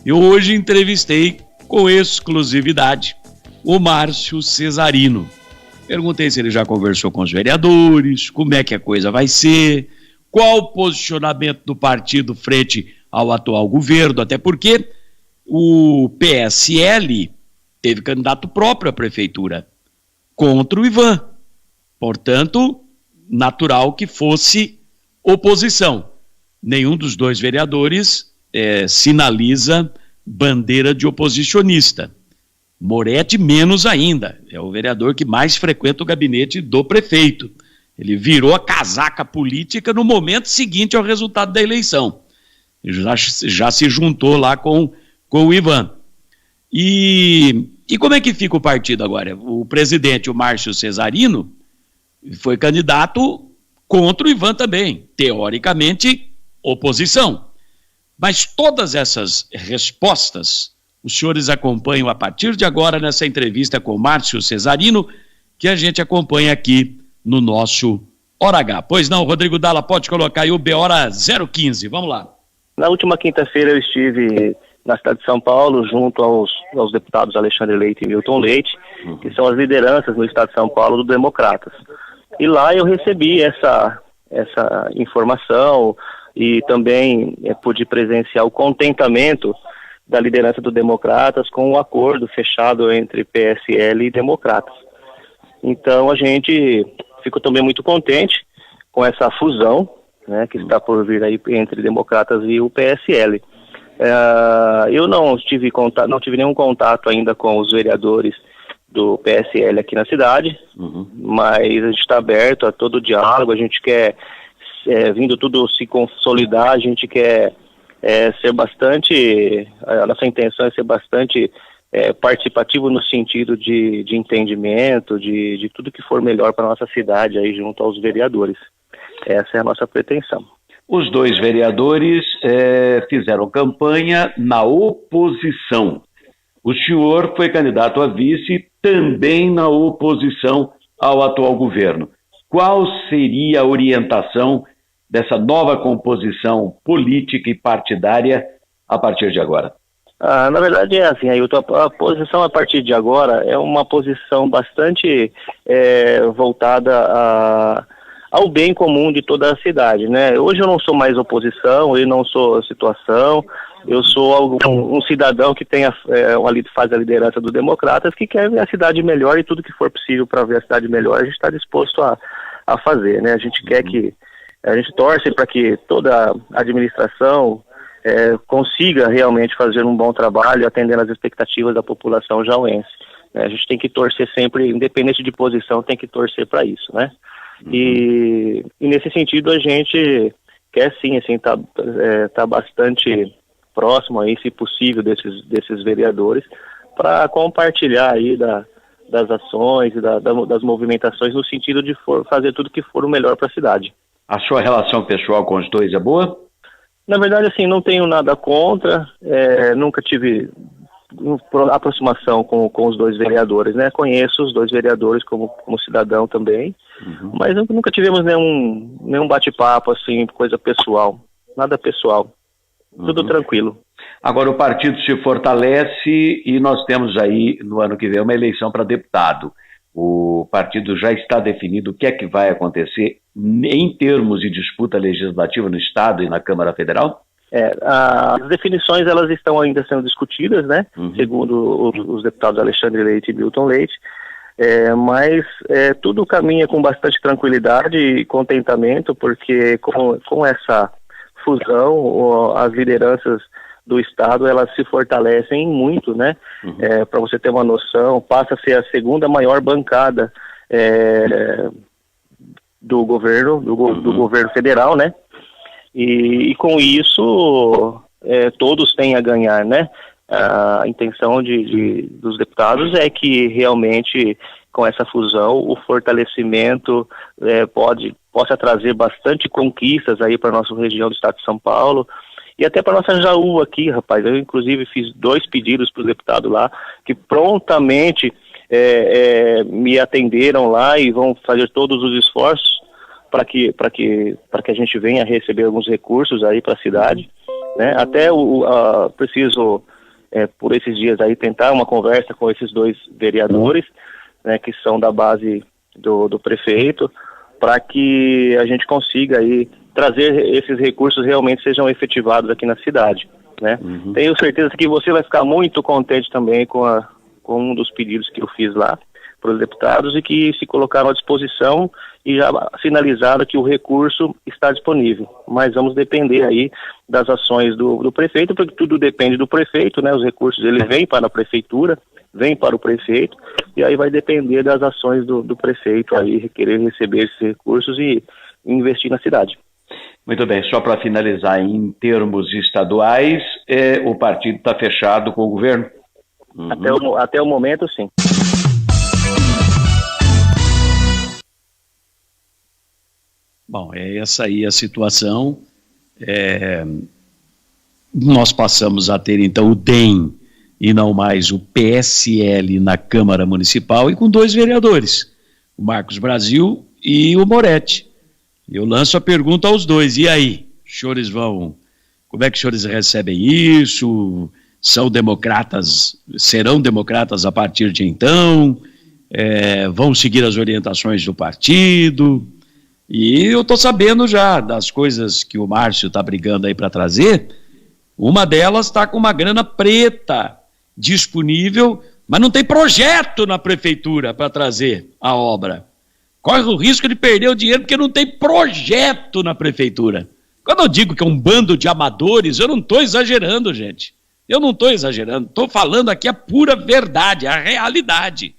A: Eu hoje entrevistei com exclusividade o Márcio Cesarino. Perguntei se ele já conversou com os vereadores, como é que a coisa vai ser, qual o posicionamento do partido frente ao atual governo, até porque o PSL teve candidato próprio à prefeitura contra o Ivan. Portanto, natural que fosse oposição. Nenhum dos 2 vereadores sinaliza bandeira de oposicionista. Moretti menos ainda, é o vereador que mais frequenta o gabinete do prefeito. Ele virou a casaca política no momento seguinte ao resultado da eleição. Já se juntou lá com o Ivan. E como é que fica o partido agora? O presidente, o Márcio Cesarino, foi candidato contra o Ivan também, teoricamente oposição. Mas todas essas respostas os senhores acompanham a partir de agora nessa entrevista com o Márcio Cesarino, que a gente acompanha aqui no nosso Hora H. Pois não, Rodrigo Dalla, pode colocar aí o B-Hora 015, vamos lá.
O: Na última quinta-feira eu estive na cidade de São Paulo junto aos deputados Alexandre Leite e Milton Leite, que são as lideranças no estado de São Paulo do Democratas. E lá eu recebi essa informação e também pude presenciar o contentamento da liderança do Democratas com o acordo fechado entre PSL e Democratas. Então a gente ficou também muito contente com essa fusão, né, que está por vir aí entre Democratas e o PSL. Eu não tive nenhum contato ainda com os vereadores do PSL aqui na cidade, mas a gente está aberto a todo o diálogo, a gente quer, vindo tudo se consolidar, a gente quer ser bastante, a nossa intenção é ser bastante participativo no sentido de entendimento, de tudo que for melhor para a nossa cidade aí junto aos vereadores. Essa é a nossa pretensão.
A: Os 2 vereadores fizeram campanha na oposição. O senhor foi candidato a vice também na oposição ao atual governo. Qual seria a orientação dessa nova composição política e partidária a partir de agora?
O: Na verdade é assim, Ailton, a posição a partir de agora é uma posição bastante voltada ao bem comum de toda a cidade, né? Hoje eu não sou mais oposição, eu não sou situação, eu sou um cidadão que faz a liderança do Democratas, que quer ver a cidade melhor, e tudo que for possível para ver a cidade melhor, a gente está disposto a fazer, né? A gente a gente torce para que toda a administração consiga realmente fazer um bom trabalho, atendendo às expectativas da população jauense. A gente tem que torcer sempre, independente de posição, tem que torcer para isso, né? E nesse sentido a gente quer sim, assim, tá bastante próximo aí, se possível, desses vereadores, para compartilhar aí das ações e das movimentações, no sentido de fazer tudo que for o melhor para a cidade.
A: A sua relação pessoal com os dois é boa?
O: Na verdade, assim, não tenho nada contra, nunca tive aproximação com os dois vereadores, né? Conheço os dois vereadores como cidadão também, mas nunca tivemos nenhum bate-papo, assim, coisa pessoal, nada pessoal, tudo tranquilo.
A: Agora o partido se fortalece e nós temos aí, no ano que vem, uma eleição para deputado. O partido já está definido o que é que vai acontecer em termos de disputa legislativa no Estado e na Câmara Federal?
O: As definições, elas estão ainda sendo discutidas, né? Segundo os deputados Alexandre Leite e Milton Leite, mas tudo caminha com bastante tranquilidade e contentamento, porque com essa fusão, as lideranças do Estado, elas se fortalecem muito, né? Para você ter uma noção, passa a ser a segunda maior bancada do governo federal, né? E com isso, todos têm a ganhar, né? A intenção dos deputados é que realmente, com essa fusão, o fortalecimento possa trazer bastante conquistas aí para a nossa região do estado de São Paulo, e até para nossa Jaú aqui, rapaz. Eu, inclusive, fiz 2 pedidos para o deputado lá, que prontamente me atenderam lá e vão fazer todos os esforços para que a gente venha receber alguns recursos aí para a cidade, né? Até preciso, por esses dias aí, tentar uma conversa com esses 2 vereadores, né, que são da base do prefeito, para que a gente consiga aí trazer esses recursos realmente sejam efetivados aqui na cidade, né? Tenho certeza que você vai ficar muito contente também com um dos pedidos que eu fiz lá para os deputados, e que se colocaram à disposição e já sinalizaram que o recurso está disponível. Mas vamos depender aí das ações do prefeito, porque tudo depende do prefeito, né? Os recursos, ele vem para a prefeitura, vem para o prefeito, e aí vai depender das ações do prefeito aí, querer receber esses recursos e investir na cidade.
A: Muito bem, só para finalizar, em termos estaduais, o partido está fechado com o governo?
O: Até o momento, sim.
A: Bom, essa aí a situação. Nós passamos a ter, então, o DEM e não mais o PSL na Câmara Municipal, e com 2 vereadores, o Marcos Brasil e o Moretti. Eu lanço a pergunta aos 2, e aí? Como é que os senhores recebem isso? Serão democratas a partir de então? Vão seguir as orientações do partido? E eu estou sabendo já das coisas que o Márcio está brigando aí para trazer. Uma delas está com uma grana preta disponível, mas não tem projeto na prefeitura para trazer a obra. Corre o risco de perder o dinheiro porque não tem projeto na prefeitura. Quando eu digo que é um bando de amadores, eu não estou exagerando, gente. Eu não estou exagerando. Estou falando aqui a pura verdade, a realidade.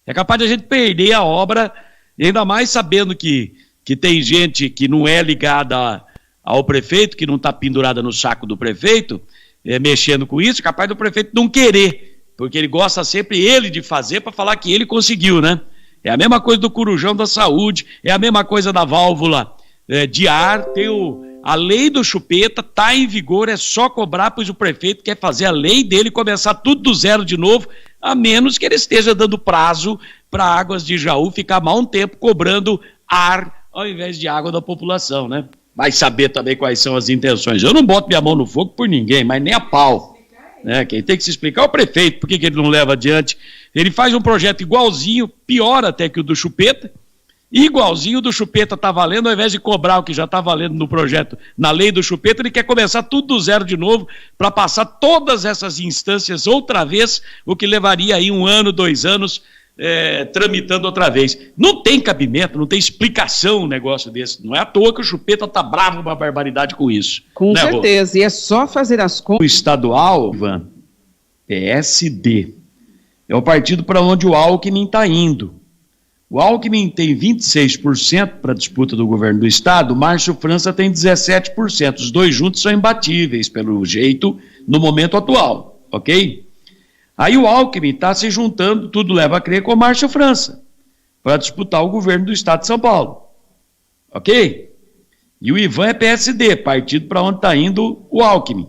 A: É capaz de a gente perder a obra, ainda mais sabendo que tem gente que não é ligada ao prefeito, que não está pendurada no saco do prefeito, mexendo com isso, capaz do prefeito não querer, porque ele gosta sempre ele de fazer para falar que ele conseguiu, né? É a mesma coisa do corujão da saúde, é a mesma coisa da válvula de ar, a lei do chupeta está em vigor, é só cobrar, pois o prefeito quer fazer a lei dele, começar tudo do zero de novo, a menos que ele esteja dando prazo para Águas de Jaú ficar mal um tempo cobrando ar ao invés de água da população, né? Vai saber também quais são as intenções. Eu não boto minha mão no fogo por ninguém, mas nem a pau. né? Quem tem que se explicar é o prefeito, por que ele não leva adiante. Ele faz um projeto igualzinho, pior até que o do Chupeta, e igualzinho o do Chupeta está valendo, ao invés de cobrar o que já está valendo no projeto, na lei do Chupeta, ele quer começar tudo do zero de novo, para passar todas essas instâncias outra vez, o que levaria aí 1 ano, 2 anos, tramitando outra vez. Não tem cabimento, não tem explicação um negócio desse. Não é à toa que o Chupeta está bravo, uma barbaridade com isso.
F: Com certeza, e é só fazer as contas.
A: O estadual, Ivan, PSD, é o partido para onde o Alckmin está indo. O Alckmin tem 26% para a disputa do governo do estado, o Márcio França tem 17%. Os dois juntos são imbatíveis, pelo jeito, no momento atual, ok? Aí o Alckmin está se juntando, tudo leva a crer, com o Márcio França, para disputar o governo do estado de São Paulo, ok? E o Ivan é PSD, partido para onde está indo o Alckmin.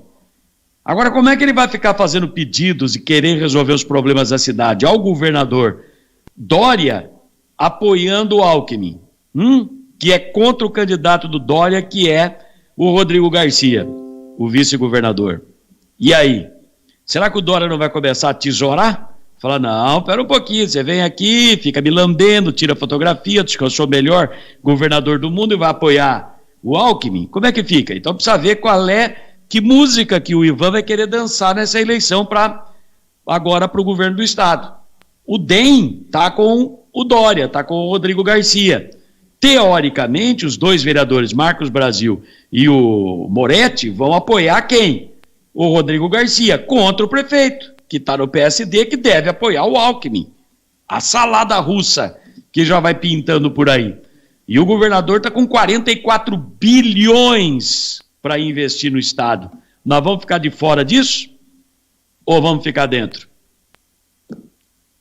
A: Agora, como é que ele vai ficar fazendo pedidos e querer resolver os problemas da cidade ao governador Dória, apoiando o Alckmin, que é contra o candidato do Dória, que é o Rodrigo Garcia, o vice-governador? E aí? Será que o Dória não vai começar a tesourar? Falar, não, pera um pouquinho, você vem aqui, fica me lambendo, tira fotografia, diz que eu sou o melhor governador do mundo e vai apoiar o Alckmin? Como é que fica? Então precisa ver que música que o Ivan vai querer dançar nessa eleição agora para o governo do estado. O DEM está com o Dória, está com o Rodrigo Garcia. Teoricamente, os dois vereadores, Marcos Brasil e o Moretti, vão apoiar quem? O Rodrigo Garcia, contra o prefeito, que está no PSD, que deve apoiar o Alckmin. A salada russa que já vai pintando por aí. E o governador está com 44 bilhões para investir no estado. Nós vamos ficar de fora disso? Ou vamos ficar dentro?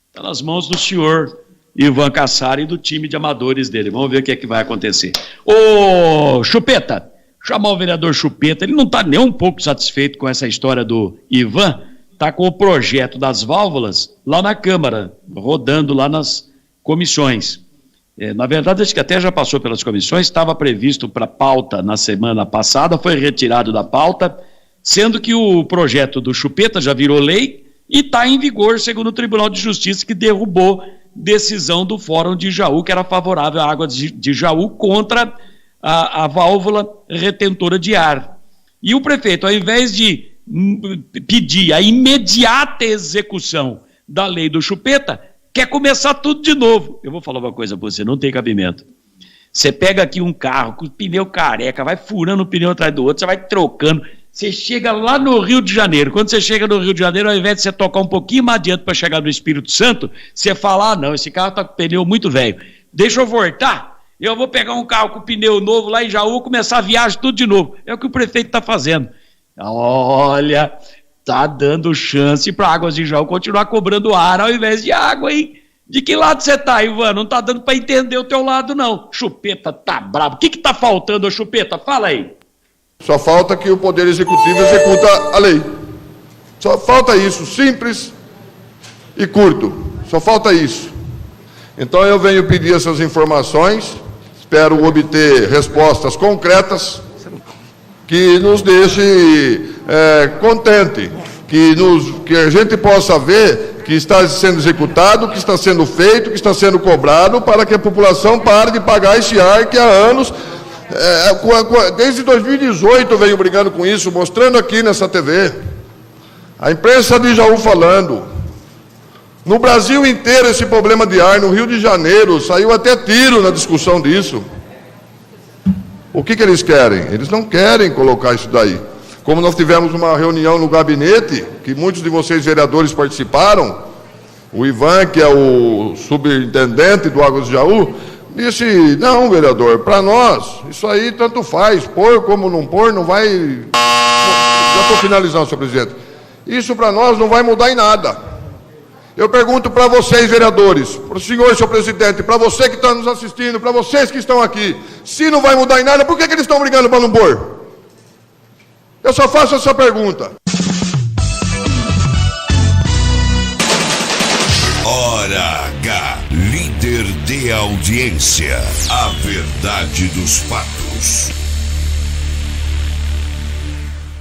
A: Está nas mãos do senhor Ivan Cassara e do time de amadores dele. Vamos ver o que é que vai acontecer. Ô, Chupeta, chamar o vereador Chupeta, ele não está nem um pouco satisfeito com essa história do Ivan, está com o projeto das válvulas lá na Câmara, rodando lá nas comissões. Na verdade, acho que até já passou pelas comissões, estava previsto para pauta na semana passada, foi retirado da pauta, sendo que o projeto do Chupeta já virou lei e está em vigor, segundo o Tribunal de Justiça, que derrubou decisão do Fórum de Jaú, que era favorável à água de Jaú contra a válvula retentora de ar. E o prefeito, ao invés de pedir a imediata execução da lei do Chupeta, quer começar tudo de novo. Eu vou falar uma coisa para você, não tem cabimento. Você pega aqui um carro com o pneu careca, vai furando um pneu atrás do outro, você vai trocando, você chega lá no Rio de Janeiro. Quando você chega no Rio de Janeiro, ao invés de você tocar um pouquinho mais adiante para chegar no Espírito Santo, você fala, não, esse carro está com pneu muito velho, deixa eu voltar, eu vou pegar um carro com pneu novo lá em Jaú, começar a viagem tudo de novo. É o que o prefeito está fazendo. Olha, tá dando chance para Águas de Jaú continuar cobrando ar ao invés de água, hein? De que lado você tá, Ivan? Não tá dando para entender o teu lado, não. Chupeta tá bravo. O que tá faltando, Chupeta? Fala aí.
P: Só falta que o Poder Executivo executa a lei. Só falta isso, simples e curto. Só falta isso. Então eu venho pedir essas informações, espero obter respostas concretas que nos deixe contente, que a gente possa ver que está sendo executado, que está sendo feito, que está sendo cobrado, para que a população pare de pagar esse ar que há anos, desde 2018 eu venho brigando com isso, mostrando aqui nessa TV, a imprensa de Jaú falando, no Brasil inteiro esse problema de ar, no Rio de Janeiro, saiu até tiro na discussão disso. O que eles querem? Eles não querem colocar isso daí. Como nós tivemos uma reunião no gabinete, que muitos de vocês vereadores participaram, o Ivan, que é o subintendente do Águas de Jaú, disse, não, vereador, para nós, isso aí tanto faz, pôr como não pôr, não vai... Já estou finalizando, senhor presidente. Isso para nós não vai mudar em nada. Eu pergunto para vocês, vereadores, para o senhor, senhor presidente, para você que está nos assistindo, para vocês que estão aqui, se não vai mudar em nada, por que eles estão brigando para não pôr? Eu só faço essa pergunta.
D: Hora H, líder de audiência. A verdade dos fatos.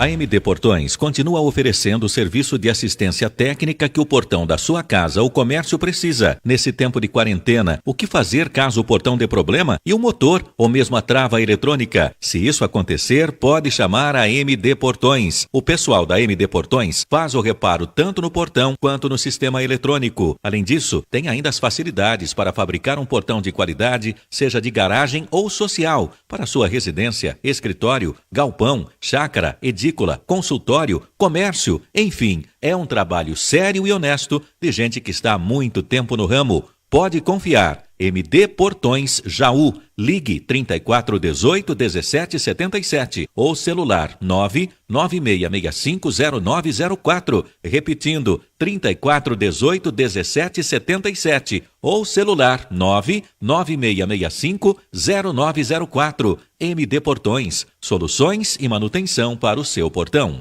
G: A MD Portões continua oferecendo o serviço de assistência técnica que o portão da sua casa ou comércio precisa. Nesse tempo de quarentena, o que fazer caso o portão dê problema e o motor ou mesmo a trava eletrônica? Se isso acontecer, pode chamar a MD Portões. O pessoal da MD Portões faz o reparo tanto no portão quanto no sistema eletrônico. Além disso, tem ainda as facilidades para fabricar um portão de qualidade, seja de garagem ou social, para sua residência, escritório, galpão, chácara, edícula, consultório, comércio, enfim, é um trabalho sério e honesto de gente que está há muito tempo no ramo. Pode confiar. MD Portões Jaú. Ligue 3418 1777 ou celular 996650904. Repetindo, 3418 1777 ou celular 996650904. MD Portões. Soluções e manutenção para o seu portão.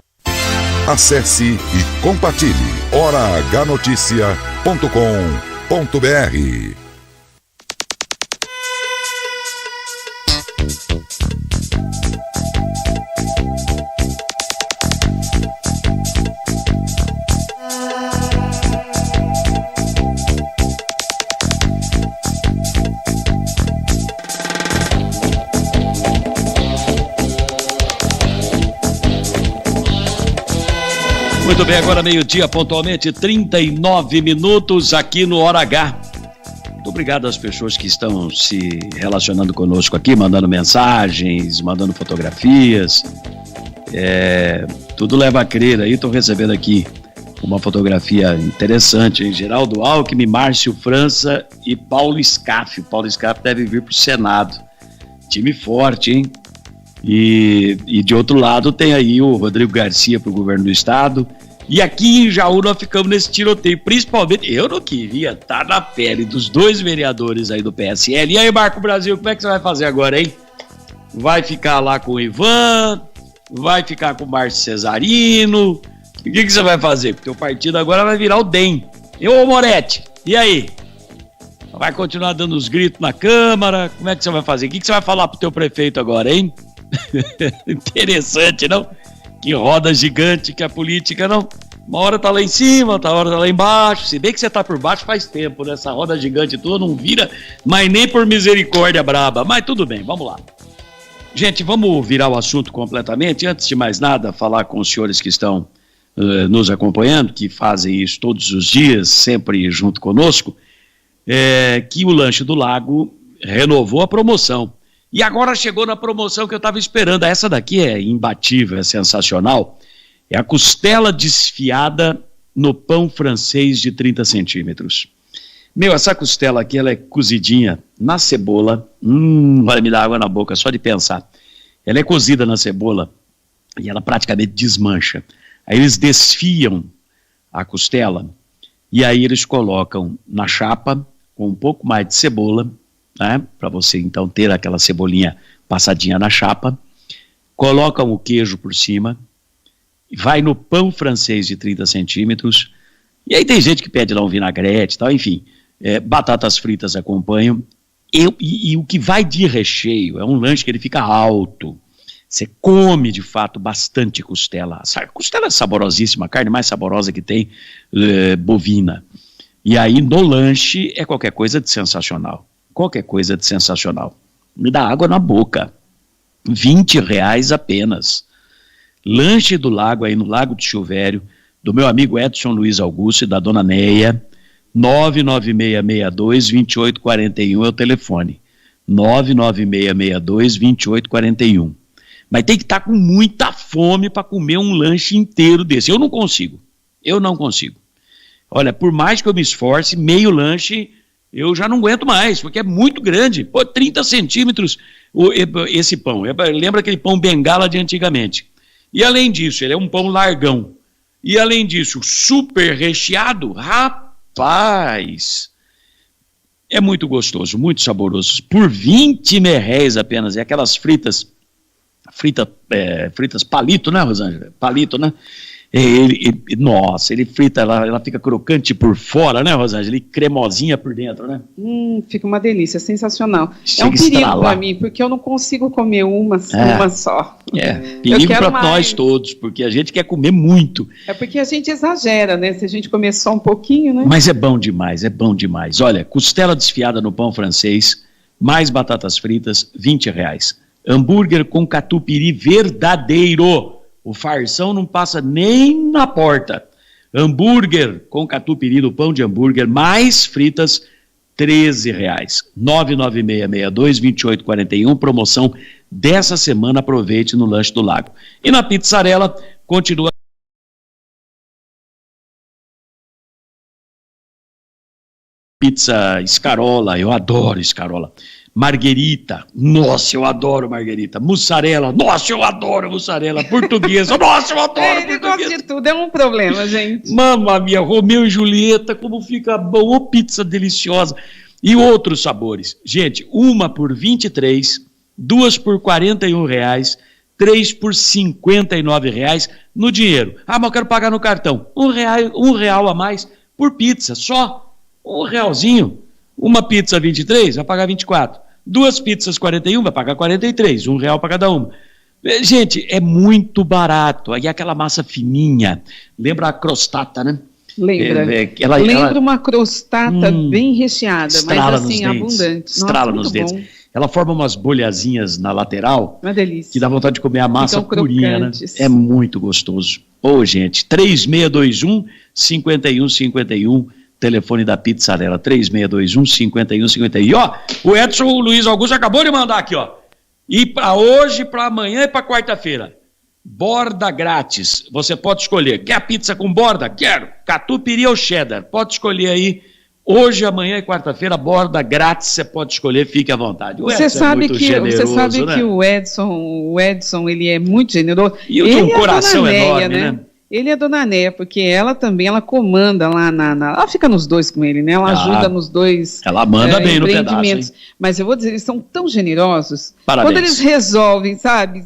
C: Acesse e compartilhe horahnoticia.com.br.
A: Muito bem, agora meio-dia, pontualmente, 39 minutos aqui no Hora H. Muito obrigado às pessoas que estão se relacionando conosco aqui, mandando mensagens, mandando fotografias. Tudo leva a crer aí. Estou recebendo aqui uma fotografia interessante, hein? Geraldo Alckmin, Márcio França e Paulo Scaff. O Paulo Scaff deve vir para o Senado. Time forte, hein? E de outro lado tem aí o Rodrigo Garcia para o governo do estado. E aqui em Jaú nós ficamos nesse tiroteio, principalmente, eu não queria estar na pele dos dois vereadores aí do PSL. E aí, Marco Brasil, como é que você vai fazer agora, hein? Vai ficar lá com o Ivan? Vai ficar com o Márcio Cesarino? O que você vai fazer? Porque o partido agora vai virar o DEM. Ô Moretti, e aí? Vai continuar dando os gritos na Câmara? Como é que você vai fazer? O que você vai falar pro teu prefeito agora, hein? Interessante, não? Que roda gigante que a política, não? Uma hora tá lá em cima, outra hora tá lá embaixo. Se bem que você tá por baixo faz tempo, né? Essa roda gigante toda não vira, mas nem por misericórdia braba. Mas tudo bem, vamos lá. Gente, vamos virar o assunto completamente. Antes de mais nada, falar com os senhores que estão nos acompanhando, que fazem isso todos os dias, sempre junto conosco, que o Lanche do Lago renovou a promoção. E agora chegou na promoção que eu estava esperando. Essa daqui é imbatível, é sensacional. É a costela desfiada no pão francês de 30 centímetros. Meu, essa costela aqui, ela é cozidinha na cebola. Vai me dar água na boca só de pensar. Ela é cozida na cebola e ela praticamente desmancha. Aí eles desfiam a costela e aí eles colocam na chapa com um pouco mais de cebola, né, para você então ter aquela cebolinha passadinha na chapa, colocam o queijo por cima, vai no pão francês de 30 centímetros, e aí tem gente que pede lá um vinagrete e tal, enfim, batatas fritas acompanham, e o que vai de recheio é um lanche que ele fica alto, você come de fato bastante costela, a costela é saborosíssima, a carne mais saborosa que tem, bovina, e aí no lanche é qualquer coisa de sensacional. Qualquer coisa de sensacional. Me dá água na boca. R$20 apenas. Lanche do Lago, aí no Lago de Silvério, do meu amigo Edson Luiz Augusto e da dona Neia. 99662-2841 é o telefone. 99662-2841. Mas tem que estar com muita fome para comer um lanche inteiro desse. Eu não consigo. Olha, por mais que eu me esforce, meio lanche eu já não aguento mais, porque é muito grande. Pô, 30 centímetros esse pão. Lembra aquele pão bengala de antigamente. E além disso, ele é um pão largão. E além disso, super recheado. Rapaz! É muito gostoso, muito saboroso. Por R$20 apenas. É aquelas fritas palito, né, Rosângela? Palito, né? Nossa, ele frita, ela fica crocante por fora, né, Rosângela? E cremosinha por dentro, né?
F: Fica uma delícia, sensacional.
A: Chega
F: é um perigo
A: estralar.
F: para mim, porque eu não consigo comer uma só.
A: Perigo para nós todos, porque a gente quer comer muito.
F: É porque a gente exagera, né? Se a gente comer só um pouquinho, né?
A: Mas é bom demais, é bom demais. Olha, costela desfiada no pão francês, mais batatas fritas, R$20. Hambúrguer com catupiry verdadeiro. O farção não passa nem na porta. Hambúrguer com catupiry do pão de hambúrguer, mais fritas, R$13. 996622841, promoção dessa semana, aproveite no Lanche do Lago. E na Pizzarella, continua pizza Scarola, eu adoro Scarola. Marguerita, nossa, eu adoro Marguerita. Mussarela, nossa, eu adoro mussarela. Portuguesa, nossa, eu adoro
F: Ele gosta de tudo, é um problema, gente.
A: Mamma mia, Romeu e Julieta, como fica bom, ô pizza deliciosa. E outros sabores. Gente, uma por R$23, duas por R$41, 3 por R$59 no dinheiro. Ah, mas eu quero pagar no cartão. R$1 a mais por pizza, só R$1. Uma pizza 23, vai pagar 24. Duas pizzas 41, vai pagar 43, R$1 para cada uma. Gente, é muito barato. Aí aquela massa fininha, lembra a crostata, né?
F: Lembra. Lembra uma crostata bem recheada, mas assim, abundante.
A: Estrala nos dentes.
F: Bom.
A: Ela forma umas bolhazinhas na lateral.
F: Uma delícia.
A: Que dá vontade de comer a massa purinha, né? É muito gostoso. Ô, gente, 3621-5151. Telefone da Pizzarella, 3621-5151. E ó, o Edson Luiz Augusto acabou de mandar aqui, ó. E para hoje, para amanhã e para quarta-feira. Borda grátis. Você pode escolher. Quer a pizza com borda? Quero. Catupiry ou cheddar? Pode escolher aí. Hoje, amanhã e quarta-feira, borda grátis. Você pode escolher, fique à vontade.
F: Você sabe que o Edson, ele é muito generoso.
A: E eu tenho um coração enorme, né?
F: Ele é a Dona Néia, porque ela também, ela comanda lá ela fica nos dois com ele, né? Ela ajuda nos dois
A: ela manda bem no pedaço,
F: mas eu vou dizer, eles são tão generosos.
A: Parabéns.
F: Quando eles resolvem, sabe,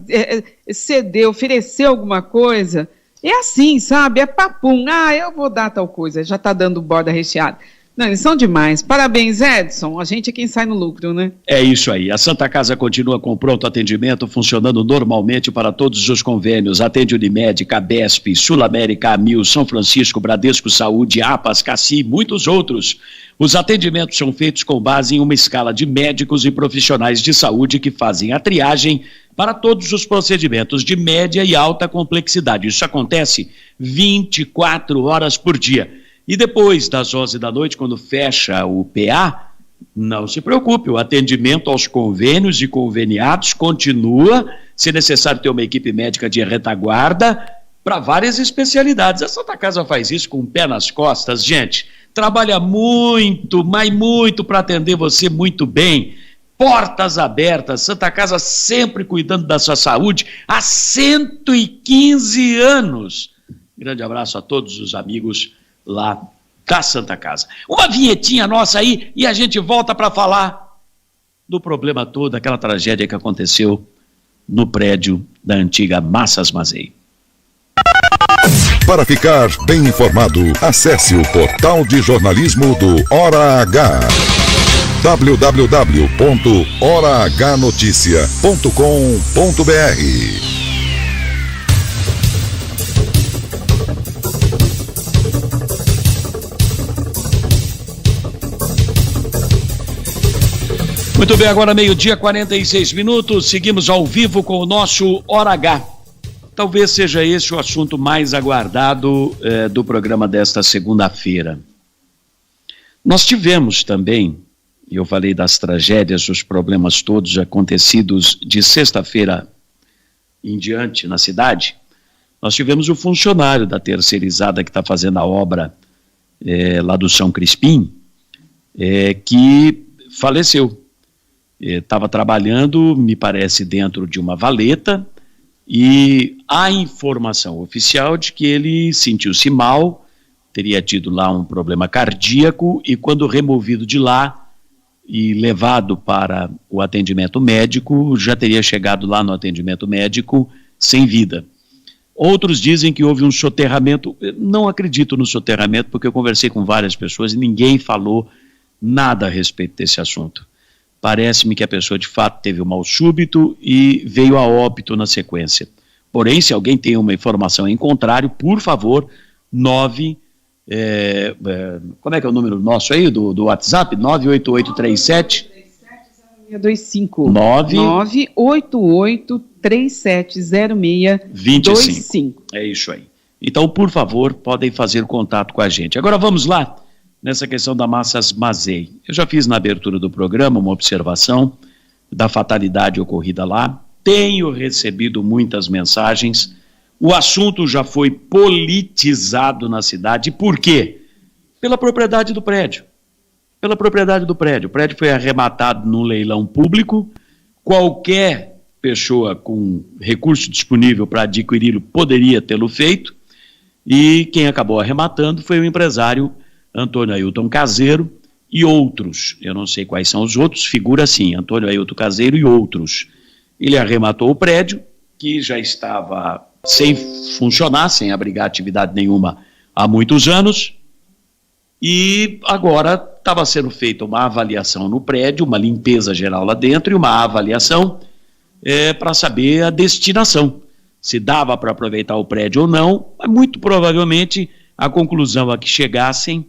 F: ceder, oferecer alguma coisa, é assim, sabe, é papum, eu vou dar tal coisa, já tá dando borda recheada. Não, eles são demais. Parabéns, Edson. A gente é quem sai no lucro, né?
A: É isso aí. A Santa Casa continua com pronto atendimento, funcionando normalmente para todos os convênios. Atende Unimed, Cabesp, Sul América, Amil, São Francisco, Bradesco Saúde, APAS, Cassi e muitos outros. Os atendimentos são feitos com base em uma escala de médicos e profissionais de saúde que fazem a triagem para todos os procedimentos de média e alta complexidade. Isso acontece 24 horas por dia. E depois das 11 da noite, quando fecha o PA, não se preocupe, o atendimento aos convênios e conveniados continua, se necessário ter uma equipe médica de retaguarda para várias especialidades. A Santa Casa faz isso com o pé nas costas, gente, trabalha muito, mas muito para atender você muito bem. Portas abertas, Santa Casa sempre cuidando da sua saúde há 115 anos. Grande abraço a todos os amigos lá da Santa Casa. Uma vinhetinha nossa aí e a gente volta para falar do problema todo, aquela tragédia que aconteceu no prédio da antiga Massas Mazei.
C: Para ficar bem informado, acesse o portal de jornalismo do Hora H. www.horahnoticia.com.br.
A: Muito bem, agora 12:46, seguimos ao vivo com o nosso Hora H. Talvez seja esse o assunto mais aguardado do programa desta segunda-feira. Nós tivemos também, eu falei das tragédias, os problemas todos acontecidos de sexta-feira em diante na cidade, nós tivemos o funcionário da terceirizada que está fazendo a obra lá do São Crispim, que faleceu. Estava trabalhando, me parece, dentro de uma valeta, e há informação oficial de que ele sentiu-se mal, teria tido lá um problema cardíaco, e quando removido de lá e levado para o atendimento médico, já teria chegado lá no atendimento médico sem vida. Outros dizem que houve um soterramento. Eu não acredito no soterramento, porque eu conversei com várias pessoas e ninguém falou nada a respeito desse assunto. Parece-me que a pessoa de fato teve um mal súbito e veio a óbito na sequência. Porém, se alguém tem uma informação em contrário, por favor, como é que é o número nosso aí do WhatsApp? 98837
F: 625 988370625.
A: É isso aí. Então, por favor, podem fazer contato com a gente. Agora vamos lá, nessa questão da Massas Mazei. Eu já fiz na abertura do programa uma observação da fatalidade ocorrida lá. Tenho recebido muitas mensagens. O assunto já foi politizado na cidade. Por quê? Pela propriedade do prédio. Pela propriedade do prédio. O prédio foi arrematado num leilão público. Qualquer pessoa com recurso disponível para adquiri-lo poderia tê-lo feito. E quem acabou arrematando foi o empresário Antônio Ailton Caseiro e outros. Eu não sei quais são os outros, figura assim, Antônio Ailton Caseiro e outros. Ele arrematou o prédio, que já estava sem funcionar, sem abrigar atividade nenhuma há muitos anos, e agora estava sendo feita uma avaliação no prédio, uma limpeza geral lá dentro e uma avaliação para saber a destinação, se dava para aproveitar o prédio ou não, mas muito provavelmente a conclusão a que chegassem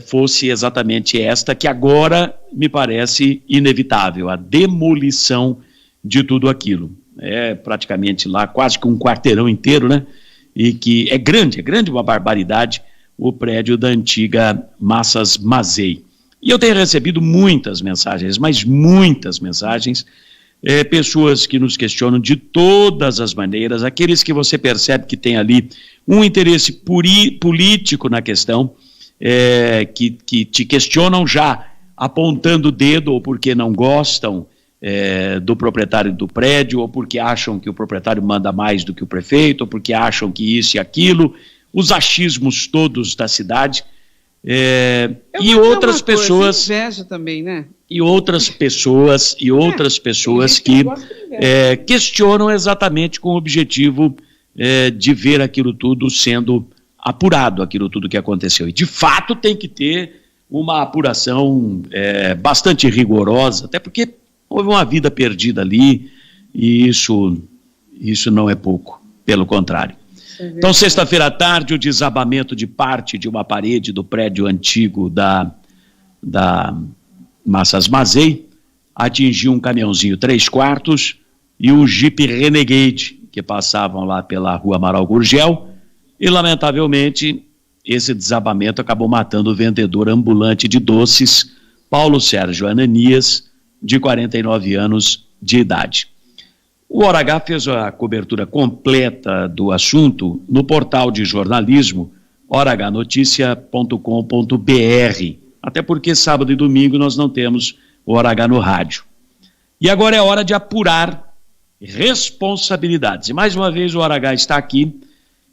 A: fosse exatamente esta, que agora me parece inevitável, a demolição de tudo aquilo. É praticamente lá quase que um quarteirão inteiro, né? E que é grande uma barbaridade, o prédio da antiga Massas Mazei. E eu tenho recebido muitas mensagens, mas muitas mensagens, pessoas que nos questionam de todas as maneiras, aqueles que você percebe que tem ali um interesse político na questão, que te questionam já apontando o dedo ou porque não gostam do proprietário do prédio, ou porque acham que o proprietário manda mais do que o prefeito, ou porque acham que isso e aquilo, os achismos todos da cidade, e outras pessoas...
F: inveja também, né?
A: E outras pessoas que questionam exatamente com o objetivo de ver aquilo tudo sendo apurado, aquilo tudo que aconteceu. E de fato tem que ter uma apuração bastante rigorosa, até porque houve uma vida perdida ali, e isso não é pouco, pelo contrário. Então, sexta-feira à tarde, o desabamento de parte de uma parede do prédio antigo da Massas Mazei atingiu um caminhãozinho 3/4 e um Jeep Renegade, que passavam lá pela rua Amaral Gurgel, e, lamentavelmente, esse desabamento acabou matando o vendedor ambulante de doces, Paulo Sérgio Ananias, de 49 anos de idade. O Hora H fez a cobertura completa do assunto no portal de jornalismo horahnoticia.com.br, até porque sábado e domingo nós não temos o Hora H no rádio. E agora é hora de apurar responsabilidades. E mais uma vez o Hora H está aqui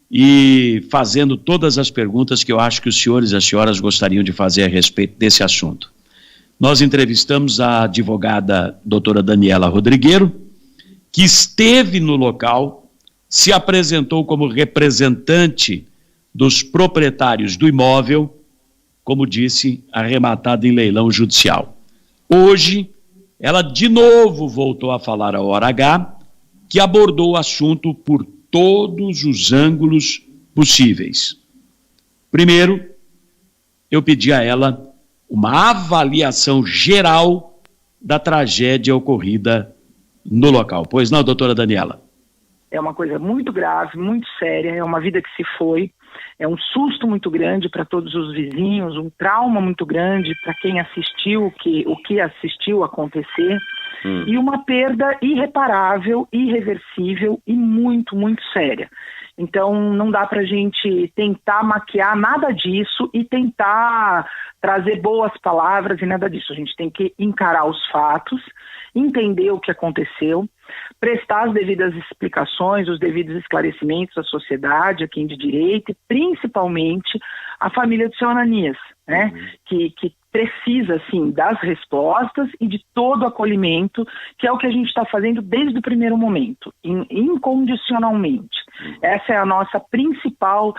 A: e fazendo todas as perguntas que eu acho que os senhores e as senhoras gostariam de fazer a respeito desse assunto. Nós entrevistamos a advogada doutora Daniela Rodrigueiro, que esteve no local, se apresentou como representante dos proprietários do imóvel, como disse, arrematado em leilão judicial. Hoje, ela de novo voltou a falar ao Hora H, que abordou o assunto por todos os ângulos possíveis. Primeiro, eu pedi a ela uma avaliação geral da tragédia ocorrida no local. Pois não, doutora Daniela?
Q: É uma coisa muito grave, muito séria, é uma vida que se foi, é um susto muito grande para todos os vizinhos, um trauma muito grande para quem assistiu o que assistiu acontecer, e uma perda irreparável, irreversível e muito, muito séria. Então não dá para a gente tentar maquiar nada disso e tentar trazer boas palavras e nada disso. A gente tem que encarar os fatos, entender o que aconteceu, prestar as devidas explicações, os devidos esclarecimentos à sociedade, a quem de direito e principalmente à família do seu Ananias, né? Que precisa, sim, das respostas e de todo o acolhimento, que é o que a gente está fazendo desde o primeiro momento, incondicionalmente. Essa é a nossa principal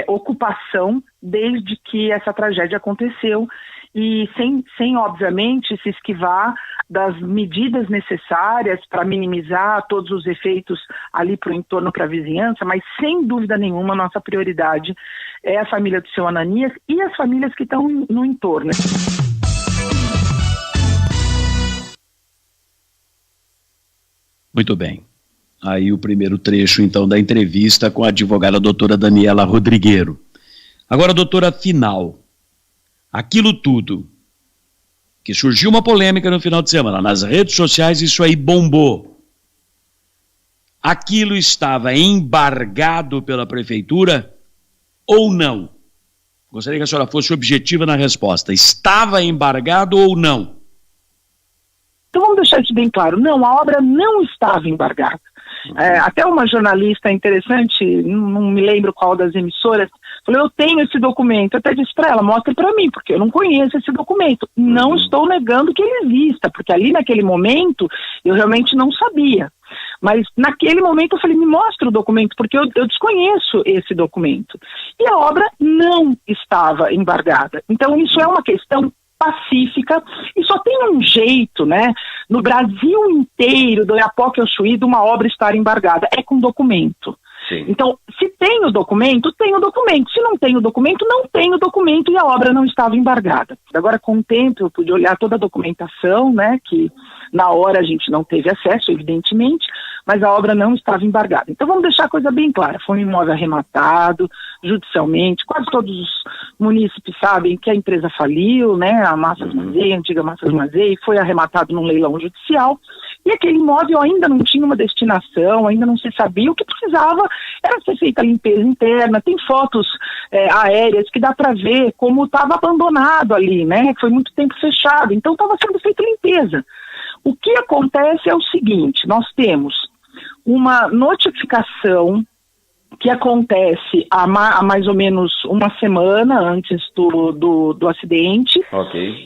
Q: ocupação desde que essa tragédia aconteceu, e sem obviamente, se esquivar das medidas necessárias para minimizar todos os efeitos ali para o entorno, para a vizinhança, mas sem dúvida nenhuma, nossa prioridade é a família do seu Ananias e as famílias que estão no entorno.
A: Muito bem. Aí o primeiro trecho, então, da entrevista com a advogada doutora Daniela Rodrigueiro. Agora, doutora, final. Aquilo tudo, que surgiu uma polêmica no final de semana, nas redes sociais isso aí bombou. Aquilo estava embargado pela prefeitura ou não? Gostaria que a senhora fosse objetiva na resposta. Estava embargado ou não?
Q: Então vamos deixar isso bem claro. Não, a obra não estava embargada. Até uma jornalista interessante, não me lembro qual das emissoras, falou, eu tenho esse documento. Eu até disse para ela, mostre para mim, porque eu não conheço esse documento. Não estou negando que ele exista, porque ali naquele momento eu realmente não sabia. Mas naquele momento eu falei, me mostra o documento, porque eu desconheço esse documento. E a obra não estava embargada. Então isso é uma questão pacífica, e só tem um jeito, né, no Brasil inteiro, do Oiapoque ao Chuí, de uma obra estar embargada, é com documento. Sim. Então, se tem o documento, tem o documento. Se não tem o documento, não tem o documento, e a obra não estava embargada. Agora, com o tempo, eu pude olhar toda a documentação, né, que na hora a gente não teve acesso, evidentemente, mas a obra não estava embargada. Então vamos deixar a coisa bem clara, foi um imóvel arrematado judicialmente, quase todos os munícipes sabem que a empresa faliu, né, a Massas Mazei, a antiga Massas Mazei, foi arrematado num leilão judicial, e aquele imóvel ainda não tinha uma destinação, ainda não se sabia, o que precisava era ser feita a limpeza interna, tem fotos aéreas que dá para ver como estava abandonado ali, né, foi muito tempo fechado, então estava sendo feita limpeza. O que acontece é o seguinte, nós temos uma notificação que acontece há mais ou menos uma semana antes do acidente,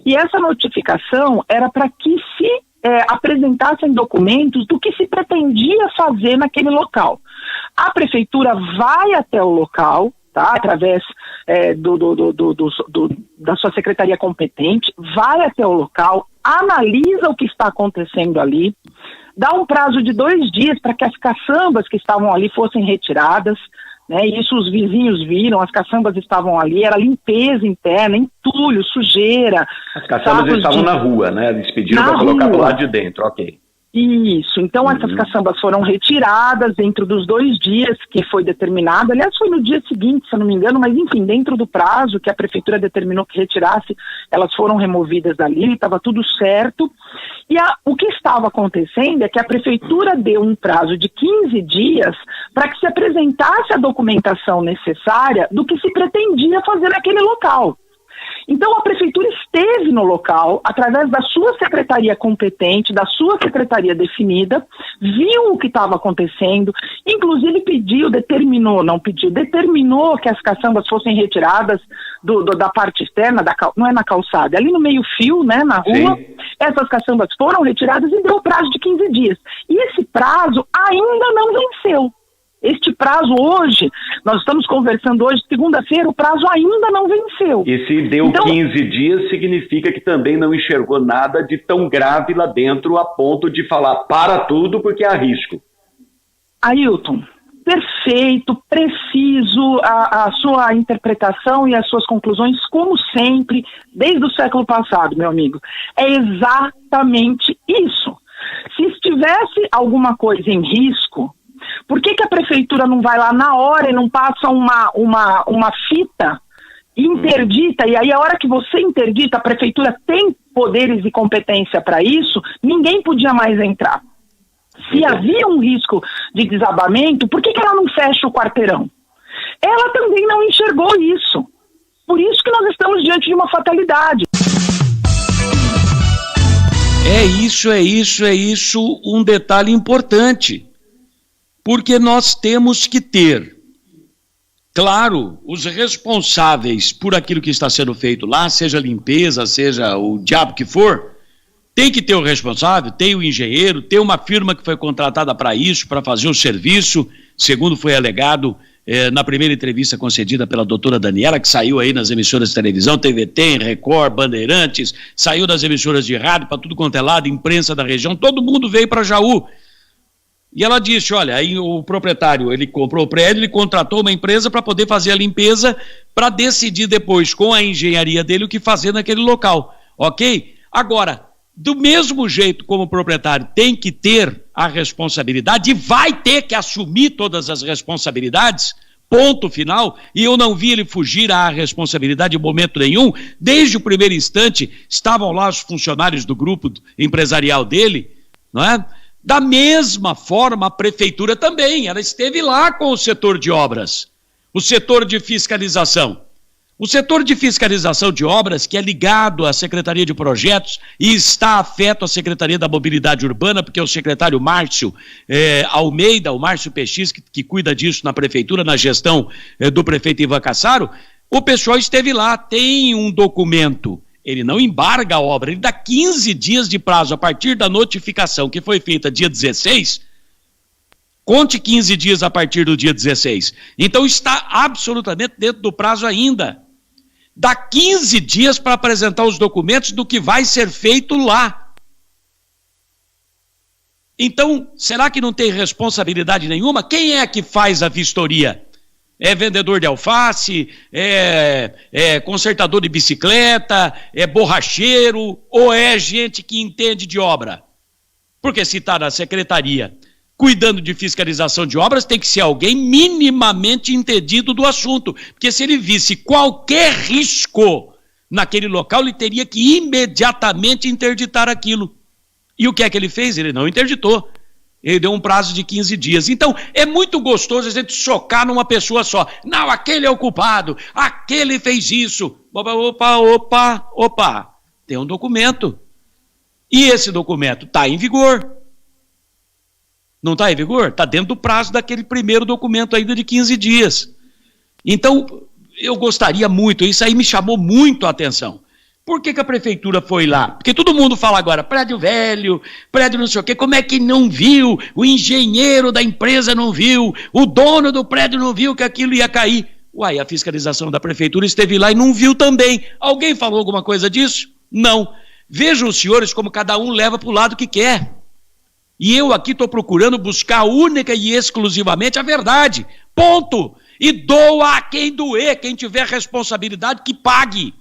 Q: e essa notificação era para que se apresentassem documentos do que se pretendia fazer naquele local. A prefeitura vai até o local, tá, através da sua secretaria competente, vai até o local, analisa o que está acontecendo ali, dá um prazo de 2 dias para que as caçambas que estavam ali fossem retiradas, né? Isso os vizinhos viram, as caçambas estavam ali, era limpeza interna, entulho, sujeira.
R: As caçambas estavam na rua, né? Eles pediram para colocar do lado de dentro, ok.
Q: Isso, então essas caçambas foram retiradas dentro dos 2 dias que foi determinado, aliás foi no dia seguinte, se eu não me engano, mas enfim, dentro do prazo que a prefeitura determinou que retirasse, elas foram removidas dali, estava tudo certo, e o que estava acontecendo é que a prefeitura deu um prazo de 15 dias para que se apresentasse a documentação necessária do que se pretendia fazer naquele local. Então a prefeitura esteve no local, através da sua secretaria competente, da sua secretaria definida, viu o que estava acontecendo, inclusive determinou que as caçambas fossem retiradas da parte externa, não é na calçada, é ali no meio-fio, né, na rua. Sim. Essas caçambas foram retiradas e deu o prazo de 15 dias. E esse prazo ainda não venceu. Este prazo hoje, nós estamos conversando hoje, segunda-feira, o prazo ainda não venceu.
R: E se deu 15 dias, significa que também não enxergou nada de tão grave lá dentro a ponto de falar para tudo porque há risco.
Q: Ailton, perfeito, preciso a sua interpretação e as suas conclusões, como sempre, desde o século passado, meu amigo. É exatamente isso. Se estivesse alguma coisa em risco, por que a prefeitura não vai lá na hora e não passa uma fita interdita, e aí a hora que você interdita, a prefeitura tem poderes e competência para isso, ninguém podia mais entrar. Se havia um risco de desabamento, por que ela não fecha o quarteirão? Ela também não enxergou isso. Por isso que nós estamos diante de uma fatalidade.
A: É isso, um detalhe importante. Porque nós temos que ter Claro, os responsáveis por aquilo que está sendo feito lá, seja limpeza, seja o diabo que for, tem que ter o responsável, tem o engenheiro, tem uma firma que foi contratada para isso, para fazer o serviço, segundo foi alegado na primeira entrevista concedida pela doutora Daniela, que saiu aí nas emissoras de televisão, TVT, Record, Bandeirantes, saiu das emissoras de rádio para tudo quanto é lado, imprensa da região, todo mundo veio para Jaú. E ela disse, olha, aí o proprietário, ele comprou o prédio, ele contratou uma empresa para poder fazer a limpeza, para decidir depois, com a engenharia dele, o que fazer naquele local, ok? Agora, do mesmo jeito como o proprietário tem que ter a responsabilidade, e vai ter que assumir todas as responsabilidades, ponto final, e eu não vi ele fugir à responsabilidade em momento nenhum, desde o primeiro instante, estavam lá os funcionários do grupo empresarial dele, não é? Da mesma forma, a prefeitura também, ela esteve lá com o setor de obras, o setor de fiscalização. O setor de fiscalização de obras, que é ligado à Secretaria de Projetos e está afeto à Secretaria da Mobilidade Urbana, porque é o secretário Márcio Almeida, o Márcio PX, que cuida disso na prefeitura, na gestão do prefeito Ivan Cassaro, o pessoal esteve lá, tem um documento, ele não embarga a obra, ele dá 15 dias de prazo a partir da notificação que foi feita dia 16, conte 15 dias a partir do dia 16. Então está absolutamente dentro do prazo ainda. Dá 15 dias para apresentar os documentos do que vai ser feito lá. Então, será que não tem responsabilidade nenhuma? Quem é que faz a vistoria? É vendedor de alface? É consertador de bicicleta? É borracheiro? Ou é gente que entende de obra? Porque se está na secretaria cuidando de fiscalização de obras, tem que ser alguém minimamente entendido do assunto, porque se ele visse qualquer risco naquele local, ele teria que imediatamente interditar aquilo. E o que é que ele fez? Ele não interditou. Ele deu um prazo de 15 dias. Então, é muito gostoso a gente socar numa pessoa só. Não, aquele é o culpado, aquele fez isso. Opa. Tem um documento. E esse documento está em vigor. Não está em vigor? Está dentro do prazo daquele primeiro documento ainda de 15 dias. Então, eu gostaria muito, isso aí me chamou muito a atenção. Por que a prefeitura foi lá? Porque todo mundo fala agora, prédio velho, prédio não sei o quê, como é que não viu? O engenheiro da empresa não viu, o dono do prédio não viu que aquilo ia cair. Uai, a fiscalização da prefeitura esteve lá e não viu também. Alguém falou alguma coisa disso? Não. Vejam os senhores como cada um leva para o lado que quer. E eu aqui estou procurando buscar única e exclusivamente a verdade. Ponto. E doa a quem doer, quem tiver responsabilidade que pague.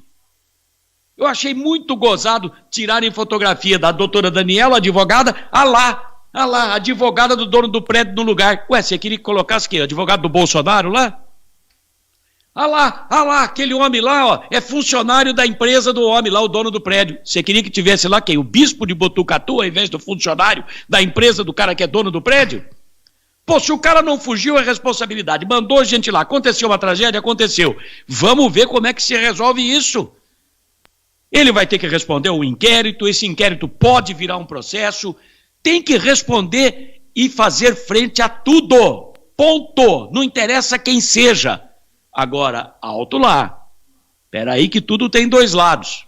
A: Eu achei muito gozado tirarem fotografia da doutora Daniela, advogada, lá, advogada do dono do prédio no lugar. Ué, você queria que colocasse quem? Advogado do Bolsonaro lá? lá, aquele homem lá, ó, é funcionário da empresa do homem lá, o dono do prédio. Você queria que tivesse lá quem? O bispo de Botucatu, ao invés do funcionário da empresa do cara que é dono do prédio? Pô, se o cara não fugiu, é responsabilidade. Mandou gente lá, aconteceu uma tragédia, aconteceu. Vamos ver como é que se resolve isso. Ele vai ter que responder ao inquérito, esse inquérito pode virar um processo, tem que responder e fazer frente a tudo. Ponto. Não interessa quem seja. Agora, alto lá. Espera aí que tudo tem dois lados.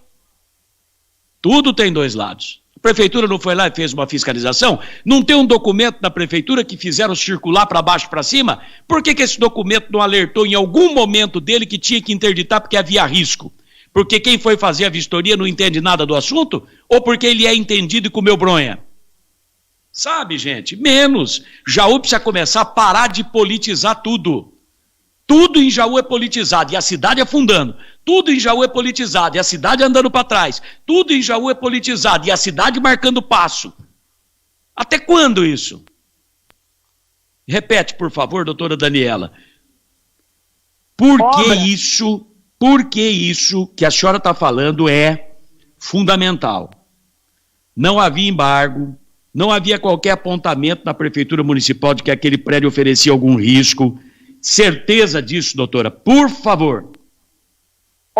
A: Tudo tem dois lados. A prefeitura não foi lá e fez uma fiscalização? Não tem um documento da prefeitura que fizeram circular para baixo e para cima? Por que esse documento não alertou em algum momento dele que tinha que interditar porque havia risco? Porque quem foi fazer a vistoria não entende nada do assunto? Ou porque ele é entendido e comeu bronha? Sabe, gente? Menos. Jaú precisa começar a parar de politizar tudo. Tudo em Jaú é politizado e a cidade afundando. Tudo em Jaú é politizado e a cidade andando para trás. Tudo em Jaú é politizado e a cidade marcando passo. Até quando isso? Repete, por favor, doutora Daniela. Por que isso que a senhora está falando é fundamental? Não havia embargo, não havia qualquer apontamento na Prefeitura Municipal de que aquele prédio oferecia algum risco. Certeza disso, doutora? Por favor.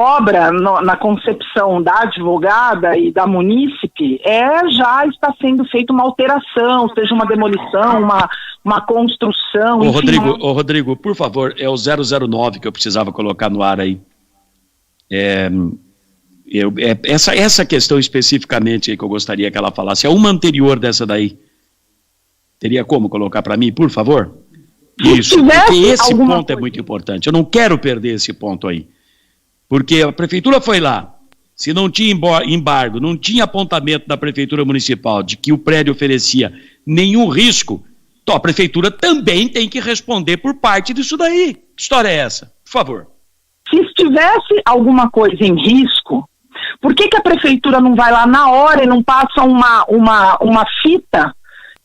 Q: Obra, na concepção da advogada e da munícipe, já está sendo feita uma alteração, seja uma demolição, uma construção.
A: Rodrigo, por favor, é o 009 que eu precisava colocar no ar aí. Essa questão especificamente aí que eu gostaria que ela falasse, é uma anterior dessa daí. Teria como colocar para mim, por favor? Isso, porque esse ponto é muito importante. Eu não quero perder esse ponto aí. Porque a prefeitura foi lá, se não tinha embargo, não tinha apontamento da prefeitura municipal de que o prédio oferecia nenhum risco, então a prefeitura também tem que responder por parte disso daí. Que história é essa? Por favor.
Q: Se estivesse alguma coisa em risco, por que a prefeitura não vai lá na hora e não passa uma fita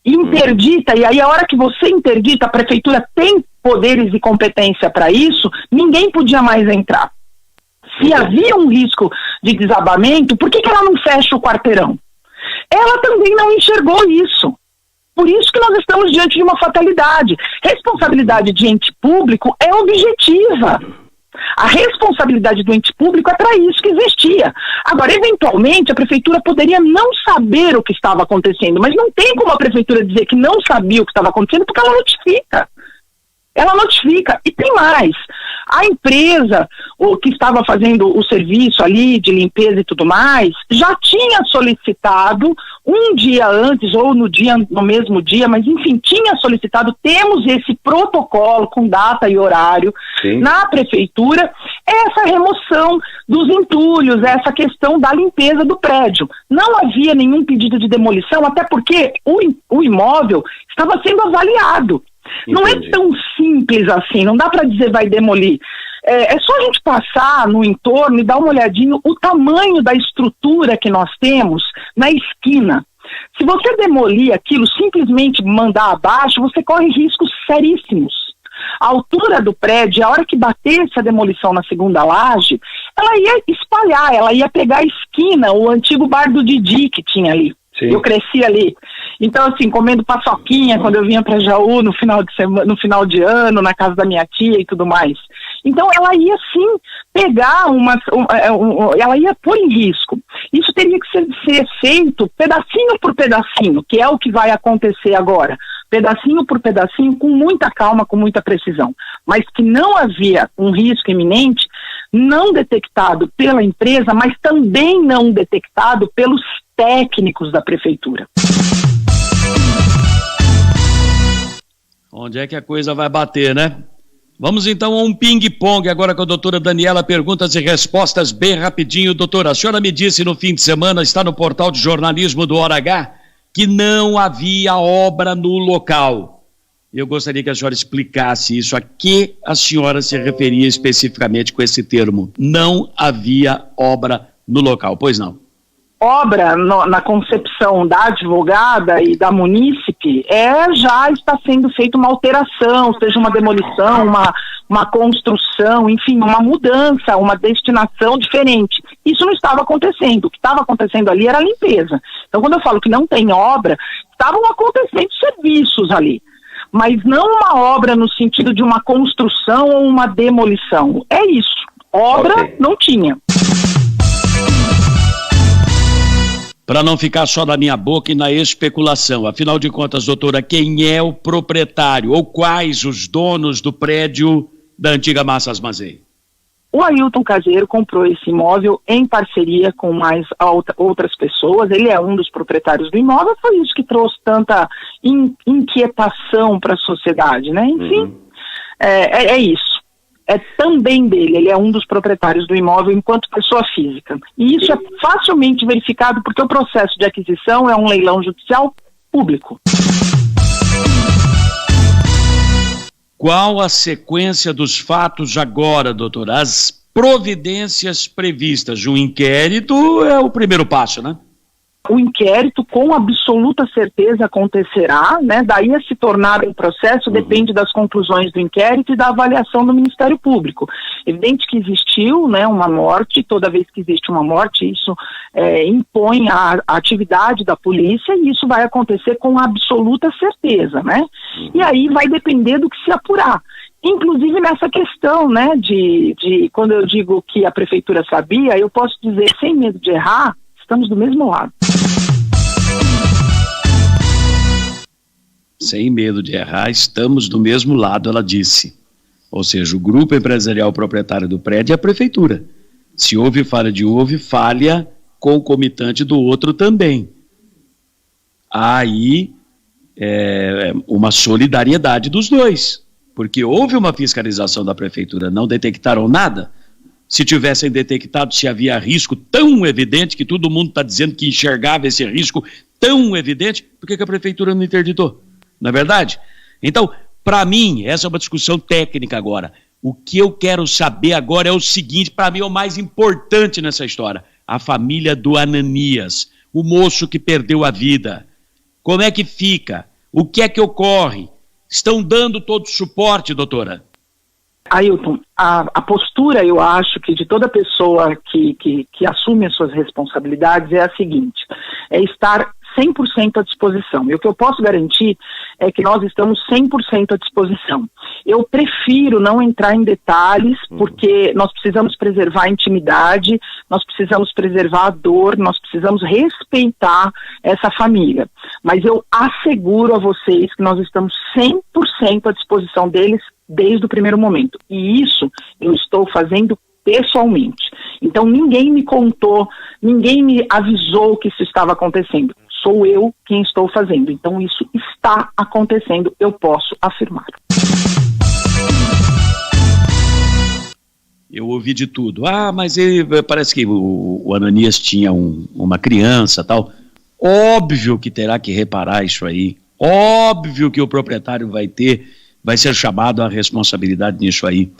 Q: interdita, e aí a hora que você interdita, a prefeitura tem poderes e competência para isso, ninguém podia mais entrar. Se havia um risco de desabamento, por que ela não fecha o quarteirão? Ela também não enxergou isso. Por isso que nós estamos diante de uma fatalidade. Responsabilidade de ente público é objetiva. A responsabilidade do ente público é para isso que existia. Agora, eventualmente, a prefeitura poderia não saber o que estava acontecendo, mas não tem como a prefeitura dizer que não sabia o que estava acontecendo, porque ela notifica. Ela notifica. E tem mais. A empresa que estava fazendo o serviço ali de limpeza e tudo mais, já tinha solicitado um dia antes ou no mesmo dia, mas enfim, tinha solicitado, temos esse protocolo com data e horário na prefeitura, essa remoção dos entulhos, essa questão da limpeza do prédio. Não havia nenhum pedido de demolição, até porque o imóvel estava sendo avaliado. Entendi. Não é tão simples assim, não dá para dizer vai demolir. É só a gente passar no entorno e dar uma olhadinha o tamanho da estrutura que nós temos na esquina. Se você demolir aquilo, simplesmente mandar abaixo, você corre riscos seríssimos. A altura do prédio, a hora que batesse a demolição na segunda laje, ela ia espalhar, ela ia pegar a esquina, o antigo bar do Didi que tinha ali. Sim. Eu cresci ali. Então, assim, comendo paçoquinha quando eu vinha para Jaú no final de ano, na casa da minha tia e tudo mais. Então, ela ia, sim, pegar ela ia pôr em risco. Isso teria que ser feito pedacinho por pedacinho, que é o que vai acontecer agora. Pedacinho por pedacinho, com muita calma, com muita precisão. Mas que não havia um risco iminente, não detectado pela empresa, mas também não detectado pelos técnicos da prefeitura.
A: Onde é que a coisa vai bater, né? Vamos então a um ping-pong agora com a doutora Daniela, perguntas e respostas bem rapidinho. Doutora, a senhora me disse no fim de semana, está no portal de jornalismo do Hora H, que não havia obra no local. Eu gostaria que a senhora explicasse isso. A que a senhora se referia especificamente com esse termo? Não havia obra no local, pois não?
Q: Obra, na concepção da advogada e da munícipe, já está sendo feita uma alteração, seja uma demolição, uma construção, enfim, uma mudança, uma destinação diferente. Isso não estava acontecendo. O que estava acontecendo ali era a limpeza. Então, quando eu falo que não tem obra, estavam acontecendo serviços ali, mas não uma obra no sentido de uma construção ou uma demolição. É isso. Obra não tinha.
A: Para não ficar só na minha boca e na especulação, afinal de contas, doutora, quem é o proprietário ou quais os donos do prédio da antiga Massas Mazei?
Q: O Ailton Caseiro comprou esse imóvel em parceria com mais outras pessoas, ele é um dos proprietários do imóvel, foi isso que trouxe tanta inquietação para a sociedade, né? Enfim, é isso. É também dele, ele é um dos proprietários do imóvel enquanto pessoa física. E isso é facilmente verificado porque o processo de aquisição é um leilão judicial público.
A: Qual a sequência dos fatos agora, doutora? As providências previstas. O inquérito é o primeiro passo, né?
Q: O inquérito, com absoluta certeza, acontecerá, né? Daí a se tornar um processo depende das conclusões do inquérito e da avaliação do Ministério Público. Evidente que existiu, né, uma morte, toda vez que existe uma morte, isso impõe a atividade da polícia e isso vai acontecer com absoluta certeza, né? E aí vai depender do que se apurar. inclusive nessa questão, né, de quando eu digo que a prefeitura sabia, eu posso dizer, sem medo de errar, estamos do mesmo lado.
A: Sem medo de errar, estamos do mesmo lado, ela disse. Ou seja, o grupo empresarial proprietário do prédio é a prefeitura. Se houve falha de um, houve falha concomitante do outro também. Há aí uma solidariedade dos dois, porque houve uma fiscalização da prefeitura, não detectaram nada. Se tivessem detectado se havia risco tão evidente, que todo mundo está dizendo que enxergava esse risco tão evidente, por que a prefeitura não interditou? Não é verdade? Então, para mim, essa é uma discussão técnica agora. O que eu quero saber agora é o seguinte, para mim é o mais importante nessa história. A família do Ananias, o moço que perdeu a vida. Como é que fica? O que é que ocorre? Estão dando todo o suporte, doutora?
Q: Ailton, a postura, eu acho, que de toda pessoa que assume as suas responsabilidades é a seguinte, é estar 100% à disposição. E o que eu posso garantir é que nós estamos 100% à disposição. Eu prefiro não entrar em detalhes, porque nós precisamos preservar a intimidade, nós precisamos preservar a dor, nós precisamos respeitar essa família. Mas eu asseguro a vocês que nós estamos 100% à disposição deles desde o primeiro momento. E isso eu estou fazendo pessoalmente. Então ninguém me contou, ninguém me avisou que isso estava acontecendo. Sou eu quem estou fazendo. Então isso está acontecendo, eu posso afirmar.
A: Eu ouvi de tudo. Mas parece que o Ananias tinha uma criança, tal. Óbvio que terá que reparar isso aí. Óbvio que o proprietário vai ser chamado à responsabilidade nisso aí.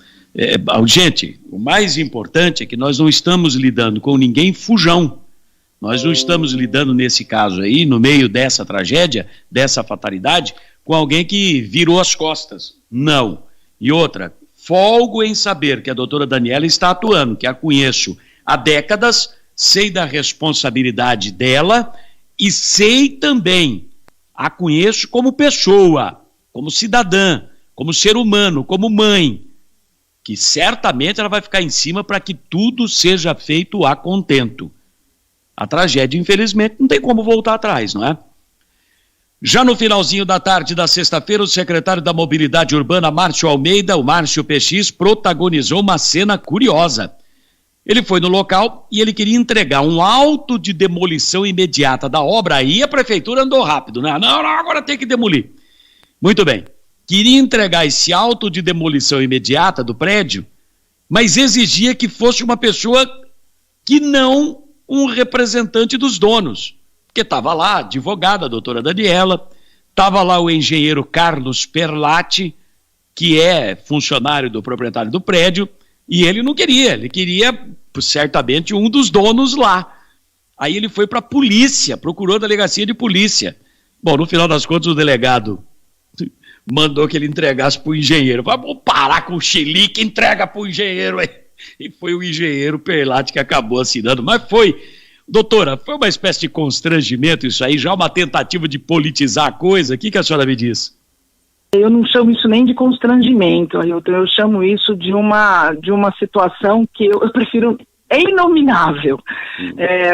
A: Gente, o mais importante é que nós não estamos lidando com ninguém fujão. Nós não estamos lidando nesse caso aí, no meio dessa tragédia, dessa fatalidade, com alguém que virou as costas. Não. E outra, folgo em saber que a doutora Daniela está atuando, que a conheço há décadas, sei da responsabilidade dela e sei também, a conheço como pessoa, como cidadã, como ser humano, como mãe, que certamente ela vai ficar em cima para que tudo seja feito a contento. A tragédia, infelizmente, não tem como voltar atrás, não é? Já no finalzinho da tarde da sexta-feira, o secretário da Mobilidade Urbana, Márcio Almeida, o Márcio PX, protagonizou uma cena curiosa. Ele foi no local e ele queria entregar um auto de demolição imediata da obra. Aí a prefeitura andou rápido, né? Não, agora tem que demolir. Muito bem. Queria entregar esse auto de demolição imediata do prédio, mas exigia que fosse uma pessoa que não um representante dos donos, porque estava lá a advogada, a doutora Daniela, estava lá o engenheiro Carlos Perlatti, que é funcionário do proprietário do prédio, e ele não queria, ele queria certamente um dos donos lá. Aí ele foi para a polícia, procurou a delegacia de polícia. Bom, no final das contas o delegado mandou que ele entregasse para o engenheiro. Vamos parar com o chilique, entrega para o engenheiro aí. E foi o engenheiro Perlatti que acabou assinando. Mas doutora, foi uma espécie de constrangimento isso aí, já uma tentativa de politizar a coisa? O que a senhora me diz?
Q: Eu não chamo isso nem de constrangimento, eu chamo isso de uma situação que eu prefiro, é inominável,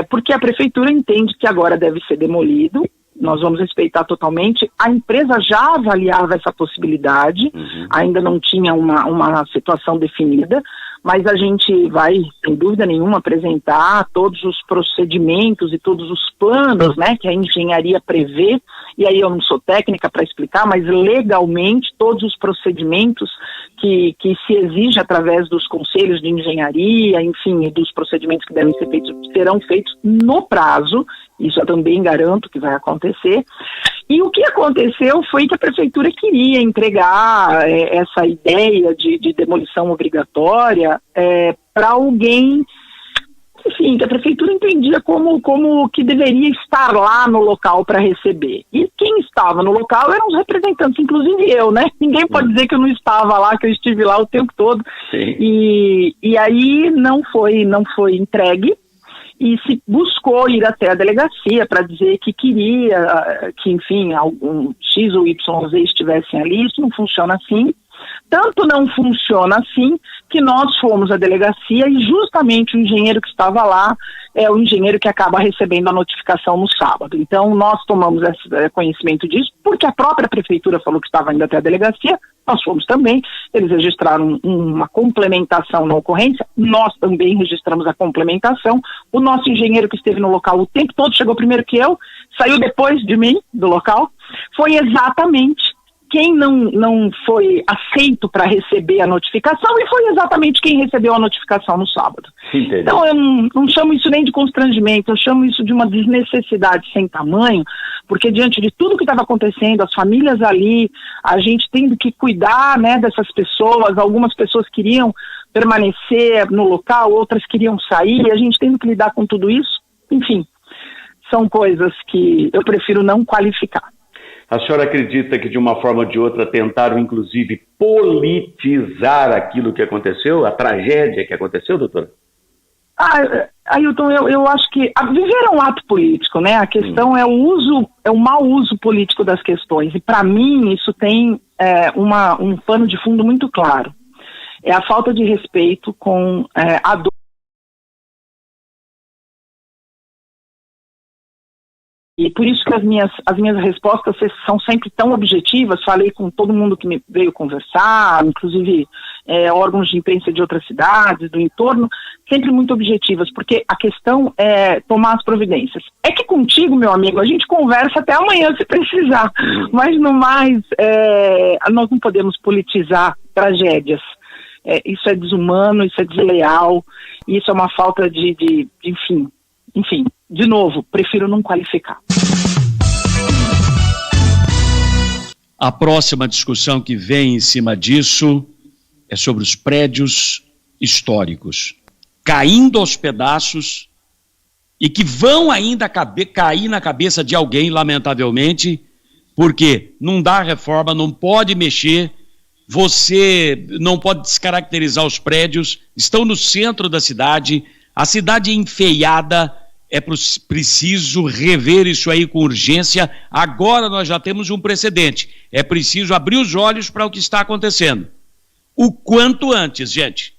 Q: porque a prefeitura entende que agora deve ser demolido, nós vamos respeitar totalmente, a empresa já avaliava essa possibilidade, ainda não tinha uma situação definida, mas a gente vai, sem dúvida nenhuma, apresentar todos os procedimentos e todos os planos, né, que a engenharia prevê, e aí eu não sou técnica para explicar, mas legalmente todos os procedimentos que se exige através dos conselhos de engenharia, enfim, e dos procedimentos que devem ser feitos, serão feitos no prazo, isso eu também garanto que vai acontecer. E o que aconteceu foi que a prefeitura queria entregar essa ideia de demolição obrigatória para alguém, enfim, que a prefeitura entendia como que deveria estar lá no local para receber. E quem estava no local eram os representantes, inclusive eu, né? Ninguém pode dizer que eu não estava lá, que eu estive lá o tempo todo. E aí não foi entregue. E se buscou ir até a delegacia para dizer que queria que, enfim, algum X ou YZ estivessem ali. Isso não funciona assim. Tanto não funciona assim que nós fomos à delegacia e justamente o engenheiro que estava lá é o engenheiro que acaba recebendo a notificação no sábado. Então nós tomamos conhecimento disso porque a própria prefeitura falou que estava indo até a delegacia, nós fomos também, eles registraram uma complementação na ocorrência, nós também registramos a complementação, o nosso engenheiro que esteve no local o tempo todo, chegou primeiro que eu, saiu depois de mim do local, foi exatamente quem não foi aceito para receber a notificação e foi exatamente quem recebeu a notificação no sábado. Entendi. Então eu não chamo isso nem de constrangimento, eu chamo isso de uma desnecessidade sem tamanho, porque diante de tudo que estava acontecendo, as famílias ali, a gente tendo que cuidar, né, dessas pessoas, algumas pessoas queriam permanecer no local, outras queriam sair, a gente tendo que lidar com tudo isso, enfim, são coisas que eu prefiro não qualificar.
R: A senhora acredita que, de uma forma ou de outra, tentaram, inclusive, politizar aquilo que aconteceu, a tragédia que aconteceu, doutora?
Q: Ailton, eu acho que viver é um ato político, né? A questão é o mau uso político das questões. E, para mim, isso tem um pano de fundo muito claro. É a falta de respeito com a dor. E por isso que as minhas respostas são sempre tão objetivas. Falei com todo mundo que me veio conversar, inclusive órgãos de imprensa de outras cidades, do entorno, sempre muito objetivas, porque a questão é tomar as providências. É que contigo, meu amigo, a gente conversa até amanhã se precisar, mas no mais, nós não podemos politizar tragédias. Isso é desumano, isso é desleal, isso é uma falta de enfim, de novo, prefiro não qualificar.
A: A próxima discussão que vem em cima disso é sobre os prédios históricos, caindo aos pedaços e que vão ainda cair na cabeça de alguém, lamentavelmente, porque não dá reforma, não pode mexer, você não pode descaracterizar os prédios, estão no centro da cidade, a cidade enfeiada, é preciso rever isso aí com urgência. Agora nós já temos um precedente. É preciso abrir os olhos para o que está acontecendo. O quanto antes, gente.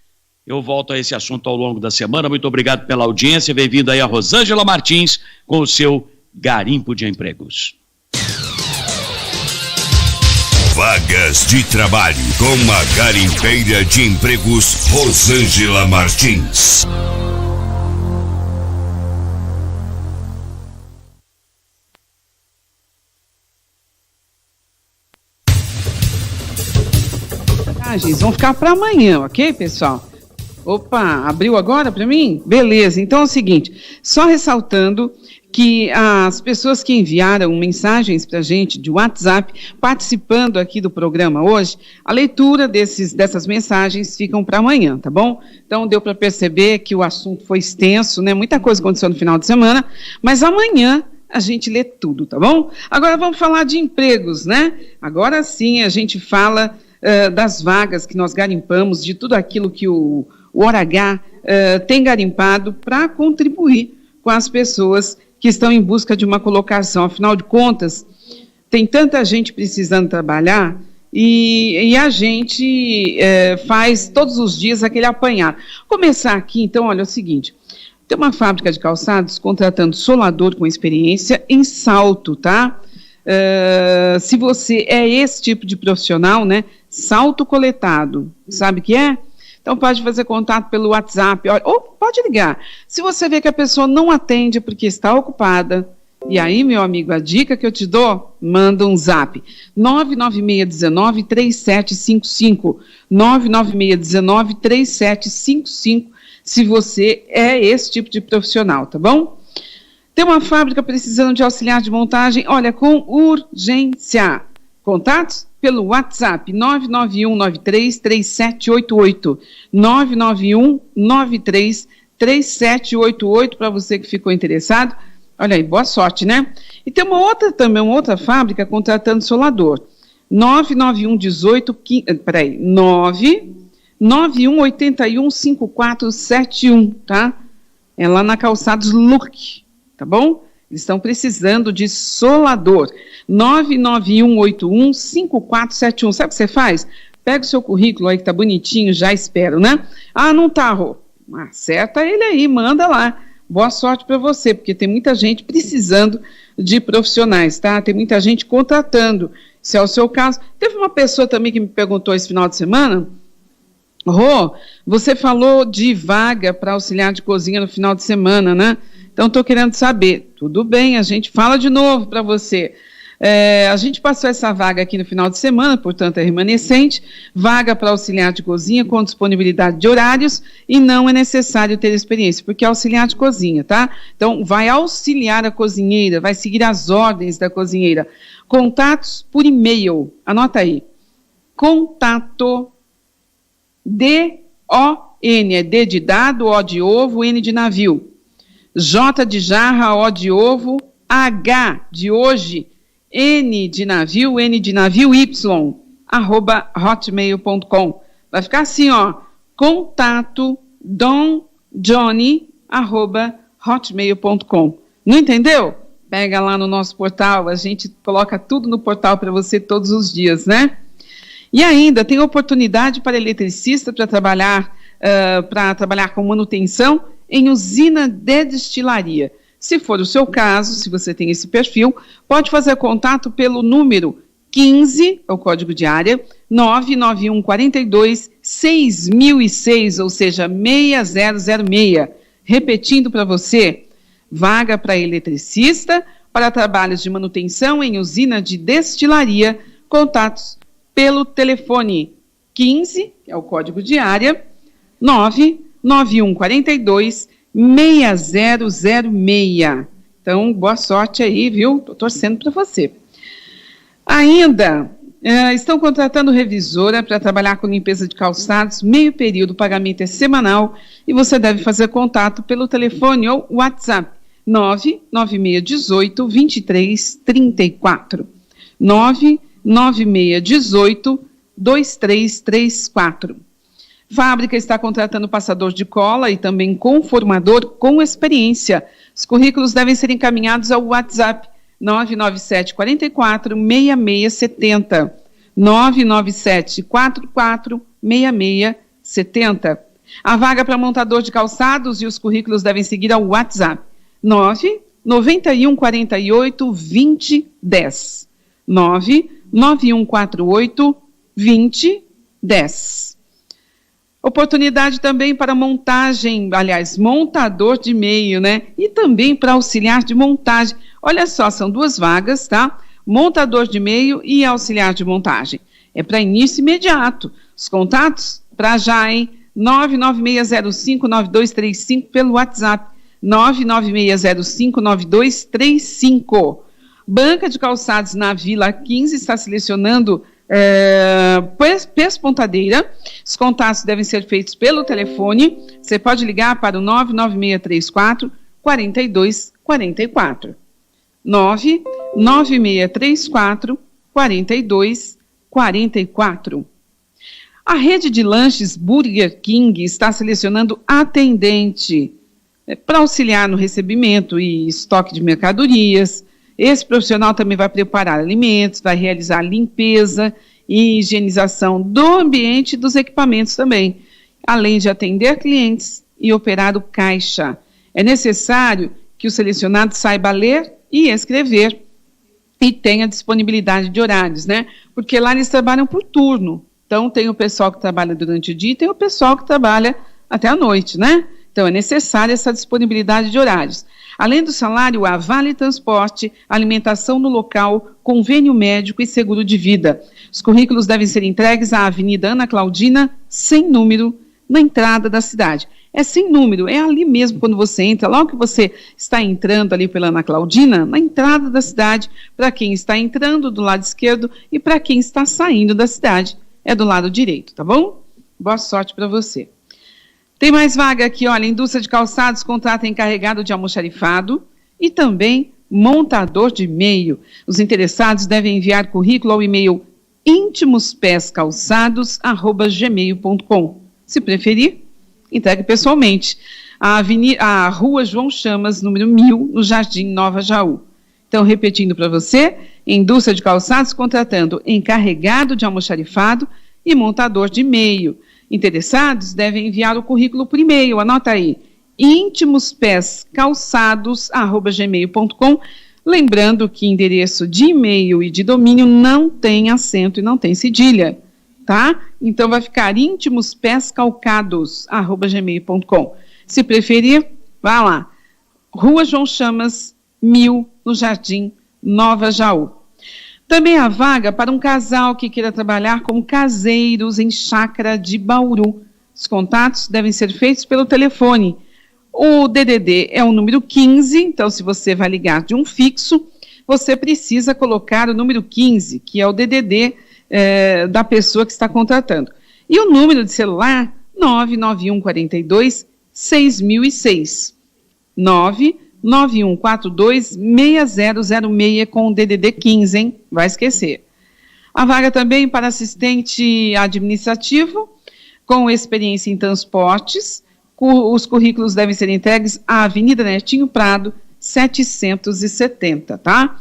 A: Eu volto a esse assunto ao longo da semana. Muito obrigado pela audiência. Bem-vindo aí a Rosângela Martins com o seu Garimpo de Empregos.
D: Vagas de trabalho com a garimpeira de empregos Rosângela Martins.
F: Vão ficar para amanhã, ok, pessoal? Opa, abriu agora para mim? Beleza, então é o seguinte, só ressaltando que as pessoas que enviaram mensagens para a gente de WhatsApp, participando aqui do programa hoje, a leitura dessas mensagens ficam para amanhã, tá bom? Então deu para perceber que o assunto foi extenso, né? Muita coisa aconteceu no final de semana, mas amanhã a gente lê tudo, tá bom? Agora vamos falar de empregos, né? Agora sim a gente fala das vagas que nós garimpamos, de tudo aquilo que o Hora H tem garimpado para contribuir com as pessoas que estão em busca de uma colocação. Afinal de contas, tem tanta gente precisando trabalhar e a gente faz todos os dias aquele apanhado. Começar aqui, então, olha, é o seguinte, tem uma fábrica de calçados contratando solador com experiência em Salto, tá? Se você é esse tipo de profissional, né, salto coletado, sabe o que é? Então pode fazer contato pelo WhatsApp, ou pode ligar. Se você vê que a pessoa não atende porque está ocupada, e aí, meu amigo, a dica que eu te dou, manda um zap, 996193755, 996193755, se você é esse tipo de profissional, tá bom? Tem uma fábrica precisando de auxiliar de montagem, olha, com urgência. Contatos pelo WhatsApp 991933788, 991933788, para você que ficou interessado. Olha aí, boa sorte, né? E tem uma outra fábrica contratando solador, 991815471, tá? É lá na Calçados Lurk, tá bom? Eles estão precisando de solador. 991815471. Sabe o que você faz? Pega o seu currículo aí que tá bonitinho, já espero, né? Ah, não tá, Rô. Acerta ele aí, manda lá. Boa sorte para você, porque tem muita gente precisando de profissionais, tá? Tem muita gente contratando, se é o seu caso. Teve uma pessoa também que me perguntou esse final de semana, Rô, você falou de vaga para auxiliar de cozinha no final de semana, né? Então, estou querendo saber. Tudo bem, a gente fala de novo para você. A gente passou essa vaga aqui no final de semana, portanto é remanescente, vaga para auxiliar de cozinha com disponibilidade de horários e não é necessário ter experiência, porque é auxiliar de cozinha, tá? Então vai auxiliar a cozinheira, vai seguir as ordens da cozinheira. Contatos por e-mail, anota aí. Contato D-O-N, é D de dado, O de ovo, N de navio. J de jarra, O de ovo, H de hoje, N de navio, Y, @hotmail.com. Vai ficar assim, ó, contato domjohnny, @hotmail.com. Não entendeu? Pega lá no nosso portal, a gente coloca tudo no portal para você todos os dias, né? E ainda tem oportunidade para eletricista para trabalhar com manutenção em usina de destilaria. Se for o seu caso, se você tem esse perfil, pode fazer contato pelo número 15, é o código de área, 99142 6006, ou seja, 6006. Repetindo para você, vaga para eletricista, para trabalhos de manutenção em usina de destilaria, contatos pelo telefone 15, que é o código de área, 99142 6006. Então, boa sorte aí, viu? Tô torcendo para você. Ainda, estão contratando revisora para trabalhar com limpeza de calçados, meio período, o pagamento é semanal e você deve fazer contato pelo telefone ou WhatsApp 99618 2334. 99618 2334. Fábrica está contratando passador de cola e também conformador com experiência. Os currículos devem ser encaminhados ao WhatsApp 997 44 6670. 997 44 6670. A vaga para montador de calçados e os currículos devem seguir ao WhatsApp 991 48 2010. 991 48 2010. Oportunidade também para montador de meio, né? E também para auxiliar de montagem. Olha só, são duas vagas, tá? Montador de meio e auxiliar de montagem. É para início imediato. Os contatos para já, hein? 996059235 pelo WhatsApp. 996059235. Banca de calçados na Vila 15 está selecionando pespontadeira. Os contatos devem ser feitos pelo telefone. Você pode ligar para o 99634 4244. 99634 4244. A rede de lanches Burger King está selecionando atendente para auxiliar no recebimento e estoque de mercadorias. Esse profissional também vai preparar alimentos, vai realizar limpeza e higienização do ambiente e dos equipamentos também, além de atender clientes e operar o caixa. É necessário que o selecionado saiba ler e escrever e tenha disponibilidade de horários, né? Porque lá eles trabalham por turno. Então, tem o pessoal que trabalha durante o dia e tem o pessoal que trabalha até a noite, né? Então, é necessária essa disponibilidade de horários. Além do salário, há vale transporte, alimentação no local, convênio médico e seguro de vida. Os currículos devem ser entregues à Avenida Ana Claudina, sem número, na entrada da cidade. É sem número, é ali mesmo quando você entra, logo que você está entrando ali pela Ana Claudina, na entrada da cidade, para quem está entrando do lado esquerdo e para quem está saindo da cidade, é do lado direito, tá bom? Boa sorte para você. Tem mais vaga aqui, olha, indústria de calçados contrata encarregado de almoxarifado e também montador de meio. Os interessados devem enviar currículo ao e-mail intimospescalçados@gmail.com. Se preferir, entregue pessoalmente. A Rua João Chamas, número 1000, no Jardim Nova Jaú. Então, repetindo para você, indústria de calçados contratando encarregado de almoxarifado e montador de e-mail. Interessados devem enviar o currículo por e-mail, anota aí, intimospescalçados@gmail.com, lembrando que endereço de e-mail e de domínio não tem acento e não tem cedilha, tá? Então vai ficar intimospescalcados@gmail.com. Se preferir, vá lá, Rua João Chamas, 1000, no Jardim Nova Jaú. Também há vaga para um casal que queira trabalhar como caseiros em chácara de Bauru. Os contatos devem ser feitos pelo telefone. O DDD é o número 15, então se você vai ligar de um fixo, você precisa colocar o número 15, que é o DDD da pessoa que está contratando. E o número de celular, 99142 6006. 99142-6006 com o DDD 15, hein? Vai esquecer. A vaga também para assistente administrativo, com experiência em transportes. Os currículos devem ser entregues à Avenida Netinho Prado, 770, tá?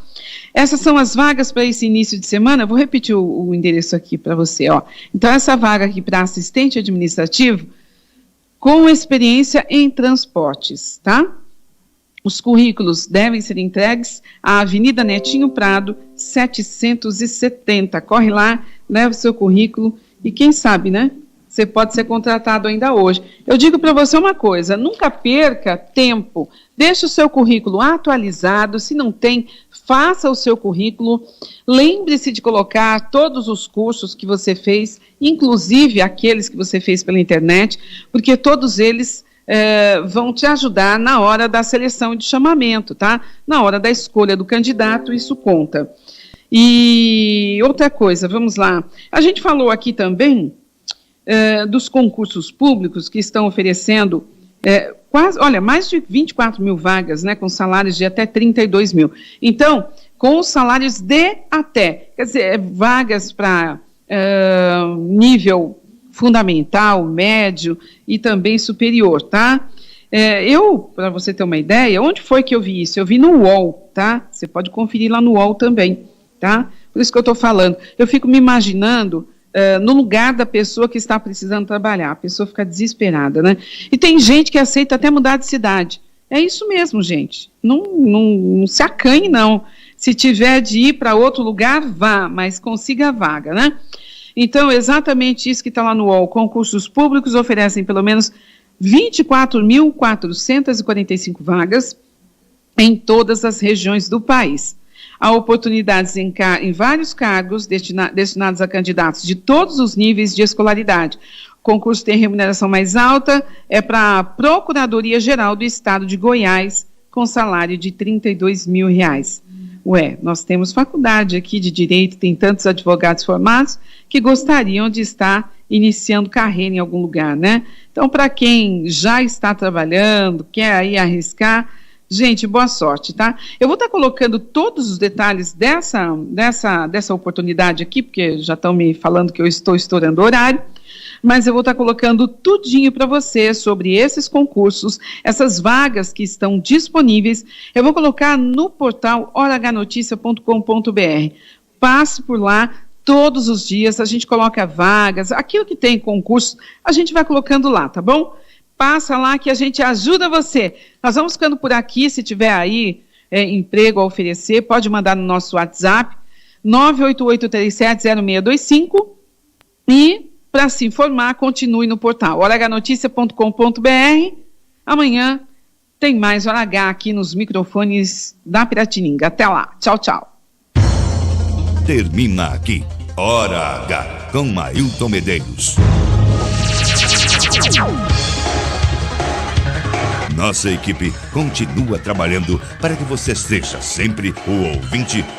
F: Essas são as vagas para esse início de semana. Eu vou repetir o endereço aqui para você, ó. Então, essa vaga aqui para assistente administrativo, com experiência em transportes, tá? Os currículos devem ser entregues à Avenida Netinho Prado, 770. Corre lá, leva o seu currículo e quem sabe, né? Você pode ser contratado ainda hoje. Eu digo para você uma coisa, nunca perca tempo. Deixe o seu currículo atualizado. Se não tem, faça o seu currículo. Lembre-se de colocar todos os cursos que você fez, inclusive aqueles que você fez pela internet, porque todos eles vão te ajudar na hora da seleção de chamamento, tá? Na hora da escolha do candidato, isso conta. E outra coisa, vamos lá. A gente falou aqui também dos concursos públicos que estão oferecendo mais de 24 mil vagas, né, com salários de até 32 mil. Então, com os salários de até, quer dizer, vagas para nível fundamental, médio e também superior, tá? Para você ter uma ideia, onde foi que eu vi isso? Eu vi no UOL, tá? Você pode conferir lá no UOL também, tá? Por isso que eu estou falando. Eu fico me imaginando no lugar da pessoa que está precisando trabalhar. A pessoa fica desesperada, né? E tem gente que aceita até mudar de cidade. É isso mesmo, gente. Não se acanhe, não. Se tiver de ir para outro lugar, vá, mas consiga a vaga, né? Então, exatamente isso que está lá no UOL. Concursos públicos oferecem pelo menos 24.445 vagas em todas as regiões do país. Há oportunidades em vários cargos destinados a candidatos de todos os níveis de escolaridade. O concurso tem remuneração mais alta, é para a Procuradoria-Geral do Estado de Goiás, com salário de R$ 32 mil. Nós temos faculdade aqui de Direito, tem tantos advogados formados que gostariam de estar iniciando carreira em algum lugar, né? Então, para quem já está trabalhando, quer aí arriscar, gente, boa sorte, tá? Eu vou estar colocando todos os detalhes dessa oportunidade aqui, porque já estão me falando que eu estou estourando o horário, mas eu vou estar colocando tudinho para você sobre esses concursos, essas vagas que estão disponíveis. Eu vou colocar no portal horahnoticia.com.br. Passe por lá todos os dias, a gente coloca vagas, aquilo que tem concurso, a gente vai colocando lá, tá bom? Passa lá que a gente ajuda você. Nós vamos ficando por aqui, se tiver aí emprego a oferecer, pode mandar no nosso WhatsApp, 988370625 e para se informar, continue no portal horahnoticia.com.br. Amanhã tem mais Hora H aqui nos microfones da Piratininga. Até lá. Tchau, tchau.
D: Termina aqui Hora H com Ailton Medeiros. Nossa equipe continua trabalhando para que você seja sempre o ouvinte